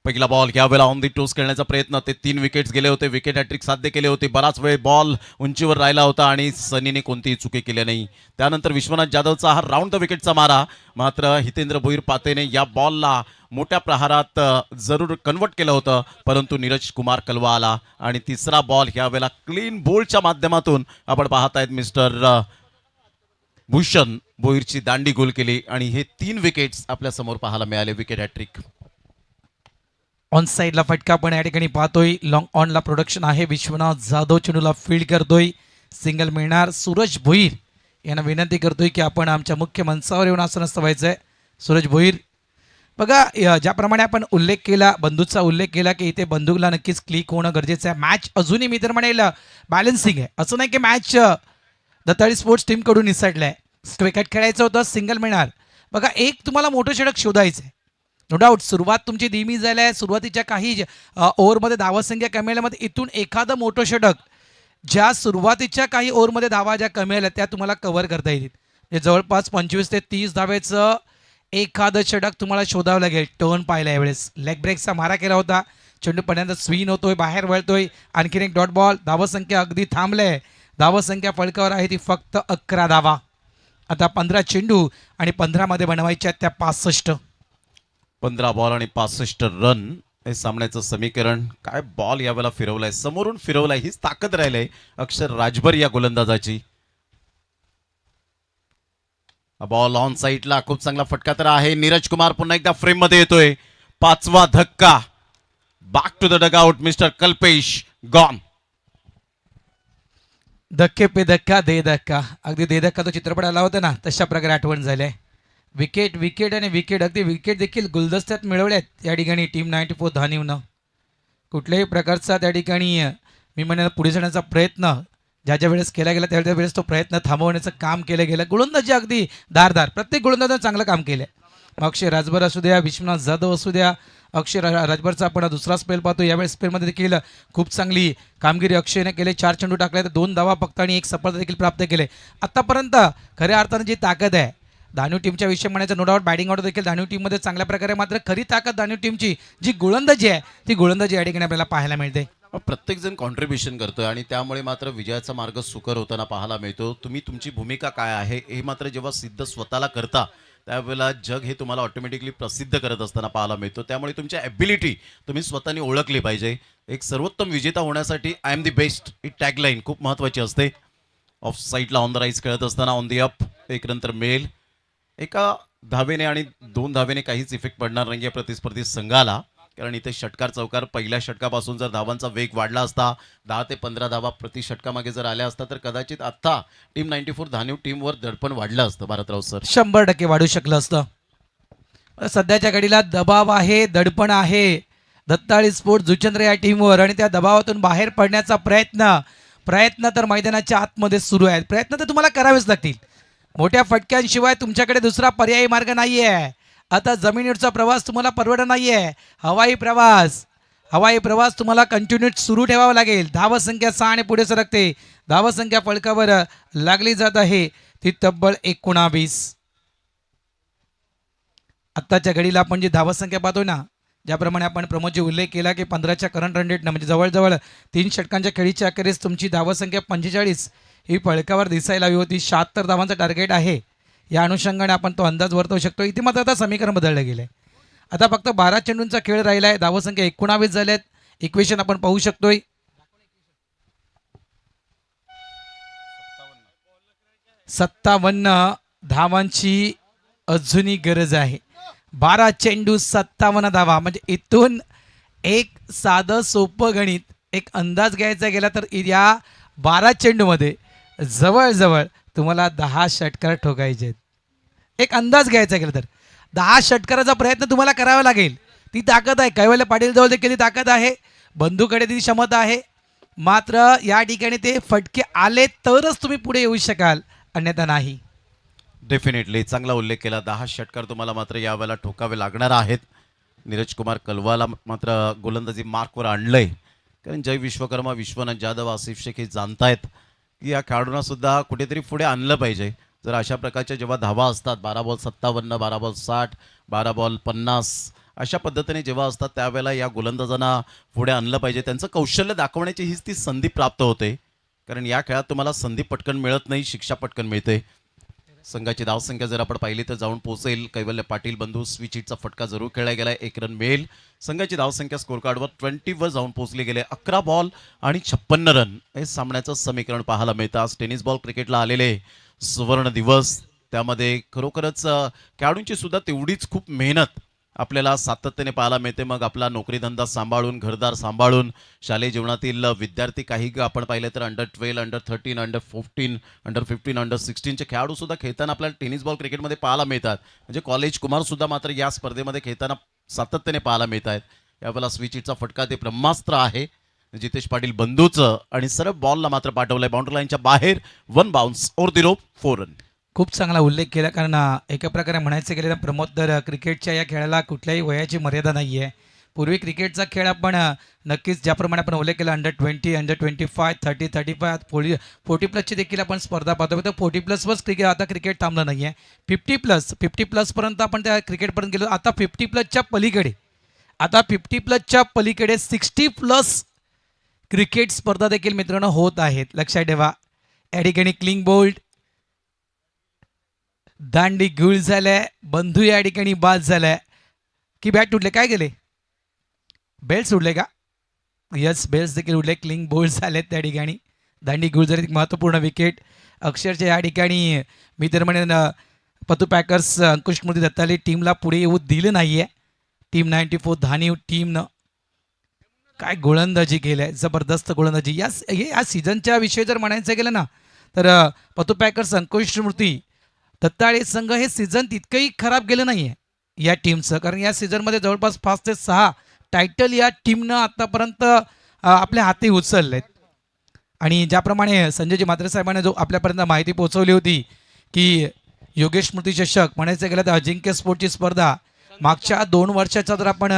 पहिला बॉल यावेळेला ऑन दी टोस खेळण्याचा प्रयत्न. ते 3 विकेट्स गेले होते, विकेट हॅट्रिक साध्य केले होते. बराच वेळ बॉल उंचीवर राहिला होता आणि सनीने कोणतीही चुकी केली नाही. त्यानंतर विश्वनाथ जाधवचा हा राऊंड द विकेटचा मारा. मात्र हितेंद्र भोईर पातेने या बॉलला मोठ्या प्रहारात जरूर कन्वर्ट केलं होतं, परंतु नीरज कुमार कलवा आला. आणि तिसरा बॉल यावेळेला क्लीन बोल्डच्या माध्यमातून आपण पाहतायत मिस्टर भूषण भोईरची दांडी गोल केली. आणि हे 3 विकेट्स आपल्या समोर पाहायला मिळाले. Wicket hat trick. ऑन साईडला फटका आपण या ठिकाणी पाहतोय. लॉंग ऑनला प्रोडक्शन आहे. विश्वनाथ जाधव चेंडूला फील्ड करतोय, सिंगल मिळणार. सूरज भोईर यांना विनंती करतोय की आपण आमच्या मुख्य मंचावर येऊन आसनस्थ व्हायचं आहे. सूरज भोईर, बघा ज्याप्रमाणे आपण उल्लेख केला, बंदूकचा उल्लेख केला की इथे बंदूकला नक्कीच क्लिक होणं गरजेचं आहे. मॅच अजूनही मी तर म्हणेल बॅलन्सिंग आहे. असं नाही की मॅच दत्ताळी स्पोर्ट्स टीमकडून निसटलाय. क्रिकेट खेळायचं होतं, सिंगल मिळणार. बघा, एक तुम्हाला मोठं षटक शोधायचं आहे. नो डाऊट सुरुवात तुमची धीमी झाली आहे. सुरुवातीच्या काही ओव्हरमध्ये धावसंख्या कमी आल्यामध्ये इथून एखादं मोठं षटक ज्या सुरुवातीच्या काही ओव्हरमध्ये धावा ज्या कमी आल्या त्या तुम्हाला कव्हर करता येतील. म्हणजे जवळपास 25 ते 30 धावेचं एखादं षटक तुम्हाला शोधावं लागेल. टर्न पाहिला यावेळेस, लेग ब्रेकचा मारा केला होता. चेंडू पर्यंत स्विन होतोय, बाहेर वळतोय. आणखीन एक डॉट बॉल. धावसंख्या अगदी थांबले. धावसंख्या फलकावर आहे ती फक्त 11 धावा. आता 15 चेंडू आणि 15 मध्ये बनवायच्या त्या 65. 15 बॉल आणि 65 रन हे सामन्याचं समीकरण. काय बॉल यावेळेला फिरवलाय, समोरून फिरवलाय, हीच ताकद राहिलंय अक्षर राजभर या गोलंदाजाची. बॉल ऑन साईडला, खूप चांगला फटका तर आहे. नीरज कुमार पुन्हा एकदा फ्रेम मध्ये येतोय. 5वा धक्का. Back to the dugout mister Kalpesh. Gone. धक्के पे धक्का दे धक्का. अगदी दे धक्का तो चित्रपट आला होता ना, तशा प्रकारे आठवण झाली. विकेट विकेट आणि विकेट, अगदी विकेट देखील गुलदस्त्यात मिळवल्यात या ठिकाणी टीम 94 धानीवनं. कुठल्याही प्रकारचा त्या ठिकाणी मी म्हणेन पुढे जाण्याचा प्रयत्न ज्या ज्या वेळेस केला गेला त्या वेळेस तो प्रयत्न थांबवण्याचं काम केलं गेलं. गोलंदाजी अगदी धारदार, प्रत्येक गोलंदाजानं चांगलं काम केलं. अक्षय राजभर असू द्या, विश्वनाथ जाधव असू द्या. अक्षय राजभरचा आपण दुसरा स्पेल पाहतो. यावेळेस स्पेलमध्ये देखील खूप चांगली कामगिरी अक्षयने केली. 4 चेंडू टाकले, 2 धावा फक्त आणि 1 सफलता देखील प्राप्त केले. आतापर्यंत खऱ्या अर्थानं जी ताकद आहे धानू टीमच्या विषयी म्हणायचं, नो डाऊट बॅटिंग ऑर्डर देखील धानू टीममध्ये चांगल्या प्रकारे. मात्र खरी ताकद धानू टीमची जी गोलंदाजी आहे ती गोलंदाजी या ठिकाणी आपल्याला पाहायला मिळते. प्रत्येक जण कॉन्ट्रीब्युशन करतोय आणि त्यामुळे मात्र विजयाचा मार्ग सुकर होताना पाहायला मिळतो. तुम्ही तुमची भूमिका काय आहे हे मात्र जेव्हा सिद्ध स्वतःला करता त्यावेळेला जग हे तुम्हाला ऑटोमॅटिकली प्रसिद्ध करत असताना पाहायला मिळतो. त्यामुळे तुमच्या ॲबिलिटी तुम्ही स्वतःने ओळखली पाहिजे. एक सर्वोत्तम विजेता होण्यासाठी आय एम दी बेस्ट ही टॅगलाईन खूप महत्त्वाची असते. ऑफ साईडला ऑन द राईज खेळत असताना ऑन दी अप एक नंतर मेल. एका धावेने आणि 2 धावेने काहीच इफेक्ट पडणार नाही या प्रतिस्पर्धी संघाला, कारण इथे षटकार चौकार पहिल्या षटकापासून जर धावांचा वेग वाढला असता 10 ते 15 धावा प्रति षटकामागे जर आल्या असता तर कदाचित आता टीम 94 धानीव टीमवर दडपण वाढलं असतं. भारतराव सर 100% वाढू शकलं असतं. सध्याच्या घडीला दबाव आहे, दडपण आहे दत्ताळी स्पोर्ट्स जुचंद्र या टीमवर आणि त्या दबावातून बाहेर पडण्याचा प्रयत्न तर मैदानाच्या आतमध्ये सुरू आहेत. प्रयत्न तर तुम्हाला करावेच लागतील. मोठ्या फटक्यांशिवाय तुमच्याकडे दुसरा पर्यायी मार्ग नाहीये. आता जमिनीवरचा प्रवास तुम्हाला परवडत नाहीये. हवाई प्रवास तुम्हाला कंटिन्यू सुरू ठेवावा लागेल. धावसंख्या 6 आणि पुढे सरकते. धावसंख्या फलकावर लागली जात आहे ती तब्बल 19. आत्ताच्या घडीला आपण जी धावसंख्या पाहतोय ना, ज्याप्रमाणे आपण प्रमोदजी उल्लेख केला की 15च्या करंट रन रेटनं म्हणजे जवळजवळ 3 षटकांच्या खेळीच्या अखेरीस तुमची धावसंख्या 45 ही फलकावर दिसायला हवी होती. 76 धावांचा टार्गेट आहे. या अनुषंगाने आपण तो अंदाज वर्तवू शकतो. इथे मात्र आता समीकरण बदललं गेलं आहे. आता फक्त 12 चेंडूंचा खेळ राहिला आहे. धावसंख्या 19 झाल्यात. इक्वेशन आपण पाहू शकतोय. 57 धावांची अजूनही गरज आहे. 12 चेंडू 57 धावा म्हणजे इथून एक साधं सोपं गणित, एक अंदाज घ्यायचा गेला तर या 12 चेंडूमध्ये जवळजवळ तुम्हाला 10 षटकार ठोकायचे आहेत. एक अंदाज घ्यायचा गेला तर 10 षटकाराचा प्रयत्न तुम्हाला करावा लागेल. ती ताकद आहे. कैवल्य पाटील जवळ देखील ती ताकद आहे. बंधूकडे ती क्षमता आहे. मात्र या ठिकाणी ते फटके आले तरच तुम्ही पुढे येऊ शकाल, अन्यथा नाही. डेफिनेटली चांगला उल्लेख केला. 10 षटकार तुम्हाला मात्र यावेळेला ठोकावे लागणार आहेत. नीरज कुमार कलवाला मात्र गोलंदाजी मार्कवर आणलंय, कारण जय विश्वकर्मा, विश्वनाथ जाधव, आसिफ शेख हे जाणतायत की या खेळाडूंना सुद्धा कुठेतरी पुढे आणलं पाहिजे. जर अशा प्रकारच्या जेव्हा धावा असतात 12 बॉल 57, 12 बॉल 60, 12 बॉल 50 अशा पद्धतीने जेव्हा असतात त्यावेळेला या गोलंदाजांना पुढे आणलं पाहिजे. त्यांचं कौशल्य दाखवण्याची हीच ती संधी प्राप्त होते, कारण या खेळात तुम्हाला संधी पटकन मिळत नाही, शिक्षा पटकन मिळते. संघाची धावसंख्या जर आपण पाहिली तर जाऊन पोहोचेल. कैवल्य पाटील बंधू स्विच हिटचा फटका जरूर खेळला गेलाय. 1 रन मिळेल. संघाची धावसंख्या स्कोर कार्डवर 20 वर जाऊन पोहोचली गेले. 11 बॉल आणि 56 रन हे सामन्याचं समीकरण पाहायला मिळतं. आज टेनिस बॉल क्रिकेटला आलेले सुवर्ण दिवस, त्यामध्ये खरोखरच खेळाडूंची सुद्धा तेवढीच खूप मेहनत आपल्याला सातत्याने पाहायला मिळते. मग आपला नोकरीधंदा सांभाळून, घरदार सांभाळून, शालेय जीवनातील विद्यार्थी काही आपण पाहिलं तर under 12, under 13, under 14, under 15, under 16चे खेळाडू सुद्धा खेळताना आपल्याला टेनिस बॉल क्रिकेटमध्ये पाहायला मिळतात. म्हणजे कॉलेज कुमार सुद्धा मात्र या स्पर्धेमध्ये खेळताना सातत्याने पाहायला मिळत आहेत. यावेळेला स्विच हिटचा फटका ते ब्रह्मास्त्र आहे जितेश पाटील बंधूचं आणि सरळ बॉलला मात्र पाठवलंय बाउंड्री लाईनच्या बाहेर. 1 bounce over the rope 4 run. खूप चांगला उल्लेख केला, कारण एका प्रकारे म्हणायचं गेलं तर प्रमोद, तर क्रिकेटच्या या खेळाला कुठल्याही वयाची मर्यादा नाही आहे. पूर्वी क्रिकेटचा खेळ आपण नक्कीच ज्याप्रमाणे आपण उल्लेख केला अंडर 20, अंडर 25, 30, 35, 40 प्लसची देखील आपण स्पर्धा पाहतो. तर 40+वरच क्रिकेट, आता क्रिकेट थांबलं नाही आहे. 50+पर्यंत आपण त्या क्रिकेटपर्यंत गेलो. आता 50+च्या पलीकडे, आता 50+च्या पलीकडे 60+ क्रिकेट स्पर्धा देखील मित्रांनो होत आहेत. लक्षात ठेवा. या ठिकाणी क्लिंग बोल्ड, दांडी गुळ झालाय, बंधू या ठिकाणी बाद झालाय की बॅट तुटले, काय गेले, बेल्ट उडले का? यस, बेल्ट देखील उडले. क्लिंग बोल्ड झालेत त्या ठिकाणी. दांडी गुळ झाले, महत्त्वपूर्ण विकेट. अक्षरशः या ठिकाणी मी तर म्हणेन पतू पॅकर्स अंकुश स्मृती दत्ताले टीमला पुढे येऊ दिलं नाही आहे. टीम 94 धानी टीमनं काय गोलंदाजी केलं, जबरदस्त गोलंदाजी. या सीझनच्या विषयी जर म्हणायचं गेलं ना, तर पतू पॅकर्स अंकुश स्मृती दत्ताळे संघ हे सीझन तितकंही खराब गेलं नाही आहे या टीमचं, कारण या सीझनमध्ये जवळपास 5 ते 6 टायटल या टीमनं आत्तापर्यंत आपल्या हाती उचललेत. आणि ज्याप्रमाणे संजयजी म्हात्रे साहेबांनी जो आपल्यापर्यंत माहिती पोहोचवली होती की योगेश स्मृती चषक म्हणायचं गेलं तर अजिंक्य स्पोर्टची स्पर्धा मागच्या 2 वर्षाचा जर आपण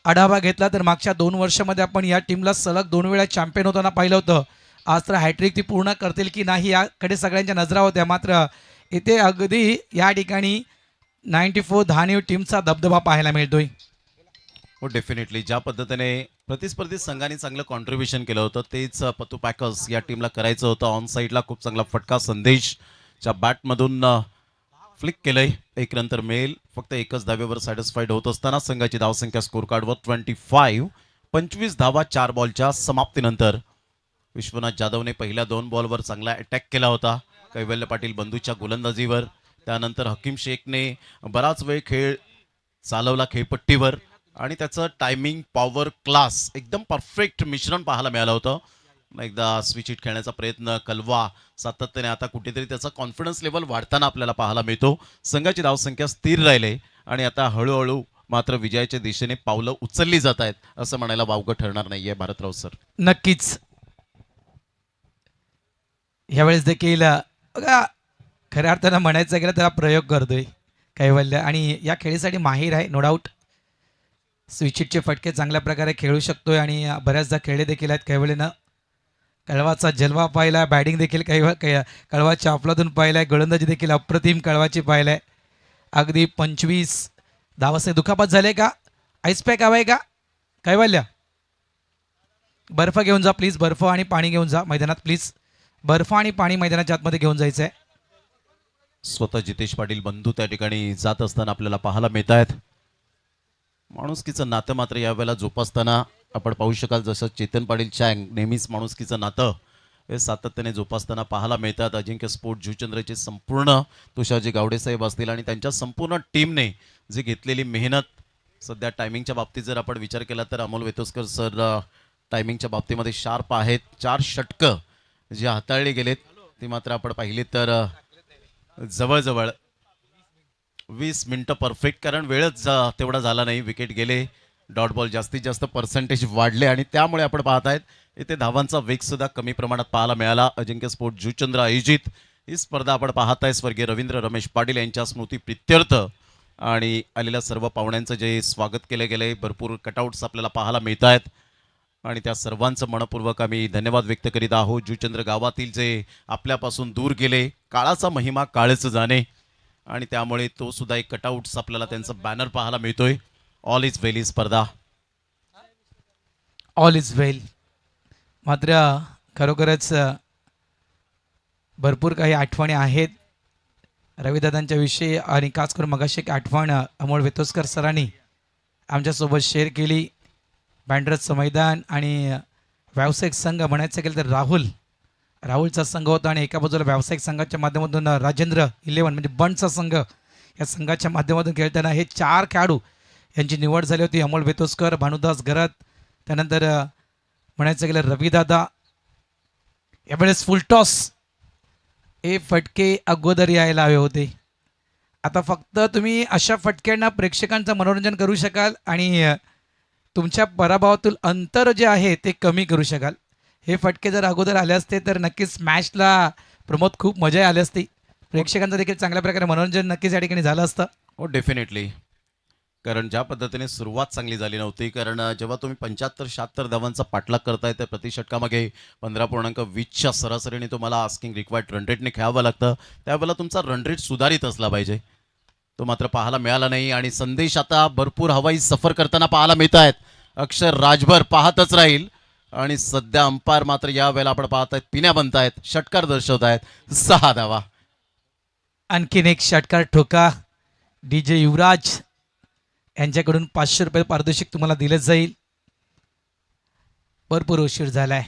आढावा घेतला तर मागच्या 2 वर्षामध्ये आपण या टीमला सलग 2 वेळा चॅम्पियन होताना पाहिलं होतं. आज तर हॅट्रिक ती पूर्ण करतील की नाही याकडे सगळ्यांच्या नजरा होत्या. मात्र इथे अगदी या ठिकाणी 94 धानी टीमचा दबदबा पाहायला मिळतोय. हो, डेफिनेटली ज्या पद्धतीने प्रतिस्पर्धी संघाने चांगलं कॉन्ट्रीब्युशन केलं होतं तेच पतू पॅकर्स या टीमला करायचं होतं. ऑन साईडला खूप चांगला फटका संदेशच्या बॅटमधून फ्लिक केलंय. 1 नंतर मेल फक्त एकच धावेवर सॅटिस्फाईड होत असताना संघाची धावसंख्या स्कोर कार्डवर 25. 25 धावा 4 बॉलच्या समाप्तीनंतर. विश्वनाथ जाधवने पहिल्या 2 बॉलवर चांगला अटॅक केला होता कैवल्य पाटील बंधूच्या गोलंदाजीवर. त्यानंतर हकीम शेखने बराच वेळ खेळ चालवला खेळपट्टीवर आणि त्याचं टायमिंग, पॉवर, क्लास एकदम परफेक्ट मिश्रण पाहायला मिळालं होतं. एकदा स्विच हिट खेळण्याचा प्रयत्न कलवा सातत्याने आता कुठेतरी त्याचा कॉन्फिडन्स लेवल वाढताना आपल्याला पाहायला मिळतो. संघाची धावसंख्या स्थिर राहिले आणि आता हळूहळू मात्र विजयाच्या दिशेने पावलं उचलली जात आहेत असं म्हणायला वावगं ठरणार नाहीये भारतराव सर. नक्कीच यावेळेस देखील बघा, खऱ्या अर्थानं म्हणायचं गेलं तर प्रयोग करतोय कैवल्य आणि या खेळीसाठी माहीर आहे, नो डाऊट. स्विचिटचे फटके चांगल्या प्रकारे खेळू शकतोय आणि बऱ्याचदा खेळले देखील आहेत कैवल्यनं. कळवाचा जलवा पाहिला, बॅटिंग देखील कळवाच्या अफलातून पाहिलाय, गोलंदाजी देखील अप्रतिम कळवाची पाहिलाय. अगदी 25 धावासे दुखापत झाले का? आईस पॅक हवाय का कैवल्य? बर्फ घेऊन जा प्लीज, बर्फ आणि पाणी घेऊन जा मैदानात प्लीज. बर्फ आणि पाणी मैदानाच्या आतमध्ये घेऊन जायचं आहे. स्वतः जितेश पाटील बंधू त्या ठिकाणी जात असताना आपल्याला पाहायला मिळत आहेत. माणुसकीचं नातं मात्र यावेळेला जोपासताना आपण पाहू शकाल. जसं चेतन पाटील चँग नेहमीच माणुसकीचं नातं हे सातत्याने जोपासताना पाहायला मिळतात. अजिंक्य स्पोर्ट जुचंद्रचे संपूर्ण तुषारजी गावडे साहेब असतील आणि त्यांच्या संपूर्ण टीमने जी घेतलेली मेहनत. सध्या टायमिंगच्या बाबतीत जर आपण विचार केला तर अमोल वेतोस्कर सर टायमिंगच्या बाबतीमध्ये शार्प आहेत. 4 षटकं जी हाताळली गेलेत ती मात्र आपण पाहिली तर जवळजवळ 20 मिनिटं परफेक्ट, कारण वेळच तेवढा झाला नाही. विकेट गेले, डॉट बॉल जास्तीत जास्त पर्सेंटेज वाढले आणि त्यामुळे आपण पाहत आहेत इथे धावांचा वेग सुद्धा कमी प्रमाणात पाहायला मिळाला. अजिंक्य स्पोर्ट जुचंद्र आयोजित ही स्पर्धा आपण पाहत आहे स्वर्गीय रवींद्र रमेश पाटील यांच्या स्मृती प्रित्यर्थ आणि आलेल्या सर्व पाहुण्यांचं जे स्वागत केले गेले. भरपूर कटआउट्स आपल्याला पाहायला मिळत आहेत आणि त्या सर्वांचं मनपूर्वक आम्ही धन्यवाद व्यक्त करीत आहोत. जुचंद्र गावातील जे आपल्यापासून दूर गेले, काळाचा महिमा काळच जाणे आणि त्यामुळे तो सुद्धा एक कटआउट्स आपल्याला त्यांचा बॅनर पाहायला मिळतोय. ऑल इज वेल ही स्पर्धा. ऑल इज वेल. मात्र खरोखरच भरपूर काही आठवणी आहेत रविदादांच्या विषयी आणि खास करून मगाशी एक आठवण अमोल वेतोस्कर सरांनी आमच्यासोबत शेअर केली. बँड्रसचं मैदान आणि व्यावसायिक संघ म्हणायचं गेलं तर राहुलचा संघ होता आणि एका बाजूला व्यावसायिक संघाच्या माध्यमातून राजेंद्र 11 म्हणजे बंडचा संघ, या संघाच्या माध्यमातून खेळताना हे 4 खेळाडू यांची निवड झाली होती. अमोल वेतोस्कर, भानुदास गरत, त्यानंतर म्हणायचं गेलं रविदादा. यावेळेस फुलटॉस हे फटके अगोदर यायला हवे होते. आता फक्त तुम्ही अशा फटक्यांना प्रेक्षकांचं मनोरंजन करू शकाल आणि तुमच्या पराभवातील अंतर जे आहे ते कमी करू शकाल. हे फटके जर अगोदर आले असते तर नक्कीच मॅचला प्रमोद खूप मजा आली असती. प्रेक्षकांचं देखील चांगल्या प्रकारे मनोरंजन नक्कीच या ठिकाणी झालं असतं. हो डेफिनेटली. कारण ज्या पद्धतीने सुरुवात चांगली झाली नव्हती, कारण जेव्हा तुम्ही 75-76 धावांचा पाठलाग करताय तर प्रति षटकामागे 15.20च्या सरासरीने तुम्हाला आस्किंग रिक्वायर्ड रन रेटने खेळावं लागतं. त्यावेळेला तुमचा रन रेट सुधारित असला पाहिजे. तो मात्र पाहायला मिळाला नाही आणि संदेश आता भरपूर हवाई सफर करताना पाहायला मिळत आहेत. अक्षर राजभर पाहतच राहील आणि सध्या अंपायर मात्र या वेळेला आपण पाहत आहेत पिण्या बनतायत, षटकार दर्शवत आहेत. 6 धावा. आणखीन एक षटकार ठोका. DJ युवराज यांच्याकडून 500 रुपये पारितोषिक तुम्हाला दिलं जाईल. भरपूर उशीर झालाय.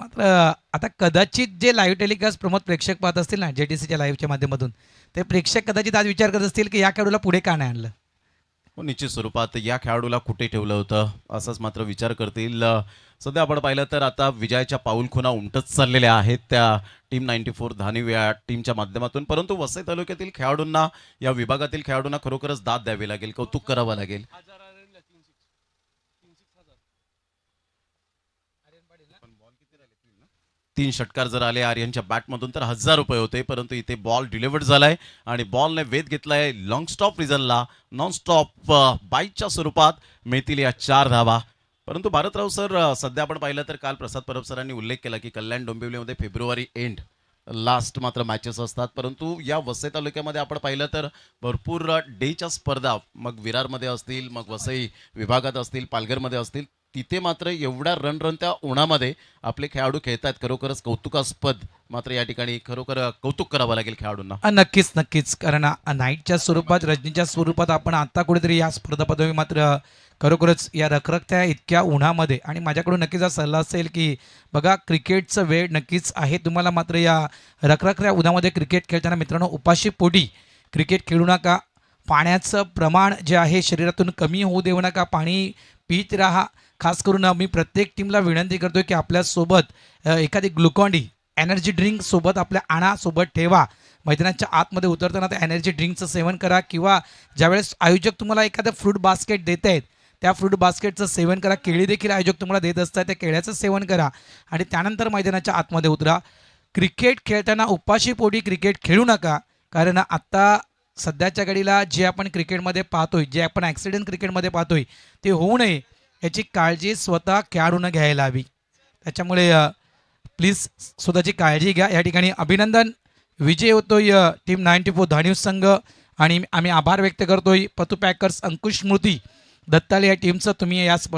मात्र आता कदाचित जे लाईव्ह टेलिकास्ट प्रमोद प्रेक्षक पाहत असतील ना JTCच्या लाईव्हच्या माध्यमातून, ते प्रेक्षक कदाचित आज विचार करत असतील की या खेळाडूला पुढे का नाही आणलं. हो निश्चित स्वरूपात या खेळाडूला कुठे ठेवलं होतं असाच मात्र विचार करतील. सध्या आपण पाहिलं तर आता विजयाच्या पाऊलखुणा उमटत चाललेल्या आहेत त्या टीम 94 धानिव या टीमच्या माध्यमातून. परंतु वसई तालुक्यातील खेळाडूंना, या विभागातील खेळाडूंना खरोखरच दाद द्यावी लागेल, कौतुक करावं लागेल. 3 षटकार जर आले आर्यनच्या बॅटमधून तर 1000 रुपये होते. परंतु इथे बॉल डिलिव्हर्ड झालाय आणि बॉलने वेध घेतलाय लॉंग स्टॉप रिझनला. नॉन स्टॉप बाईटच्या स्वरूपात मिळतील या 4 धावा. परंतु भारतराव सर, सध्या आपण पाहिलं तर काल प्रसाद परब सरांनी उल्लेख केला की कल्याण डोंबिवलीमध्ये फेब्रुवारी एंड लास्ट मात्र मॅचेस असतात. परंतु या वसई तालुक्यामध्ये आपण पाहिलं तर भरपूर डेच्या स्पर्धा, मग विरारमध्ये असतील, मग वसई विभागात असतील, पालघरमध्ये असतील, तिथे मात्र एवढ्या रणरणत्या उन्हामध्ये आपले खेळाडू खेळतात. खरोखरच कौतुकास्पद. मात्र या ठिकाणी खरोखर कौतुक करावं लागेल खेळाडूंना. नक्कीच नक्कीच. कारण नाईटच्या स्वरूपात, रजनीच्या स्वरूपात आपण आता कुठेतरी या स्पर्धा पदवी मात्र खरोखरच या रखरखत्या इतक्या उन्हामध्ये, आणि माझ्याकडून नक्कीच हा सल्ला असेल की बघा क्रिकेटचं वेळ नक्कीच आहे तुम्हाला, मात्र या रखरखत्या उन्हामध्ये क्रिकेट खेळताना मित्रांनो उपाशी पोटी क्रिकेट खेळू नका. पाण्याचं प्रमाण जे आहे शरीरातून कमी होऊ देऊ नका. पाणी पीत राहा. खास करून मी प्रत्येक टीमला विनंती करतोय की आपल्यासोबत एखादी ग्लुकॉन-डी एनर्जी ड्रिंक सोबत आपल्या आणा, सोबत ठेवा. मैदानाच्या आतमध्ये उतरताना त्या एनर्जी ड्रिंकचं सेवन करा, किंवा ज्यावेळेस आयोजक तुम्हाला एखादं फ्रूट बास्केट देत आहेत त्या फ्रूट बास्केटचं सेवन करा. केळी देखील आयोजक तुम्हाला देत असतात, त्या केळ्याचं सेवन करा आणि त्यानंतर मैदानाच्या आतमध्ये उतरा. क्रिकेट खेळताना उपाशी पोटी क्रिकेट खेळू नका. कारण आत्ता सध्याच्या घडीला जे आपण क्रिकेटमध्ये पाहतोय, जे आपण ॲक्सिडेंट क्रिकेटमध्ये पाहतोय, ते होऊ नये याची काळजी स्वतः खेळाडूनं घ्यायला हवी. त्याच्यामुळे प्लीज स्वतःची काळजी घ्या. या ठिकाणी अभिनंदन. विजय होतोय टीम 94 धानिव संघ, आणि आम्ही आभार व्यक्त करतोय पतू पॅकर्स अंकुश स्मृती दत्ताले या टीमचं. तुम्ही या स्पर्धेत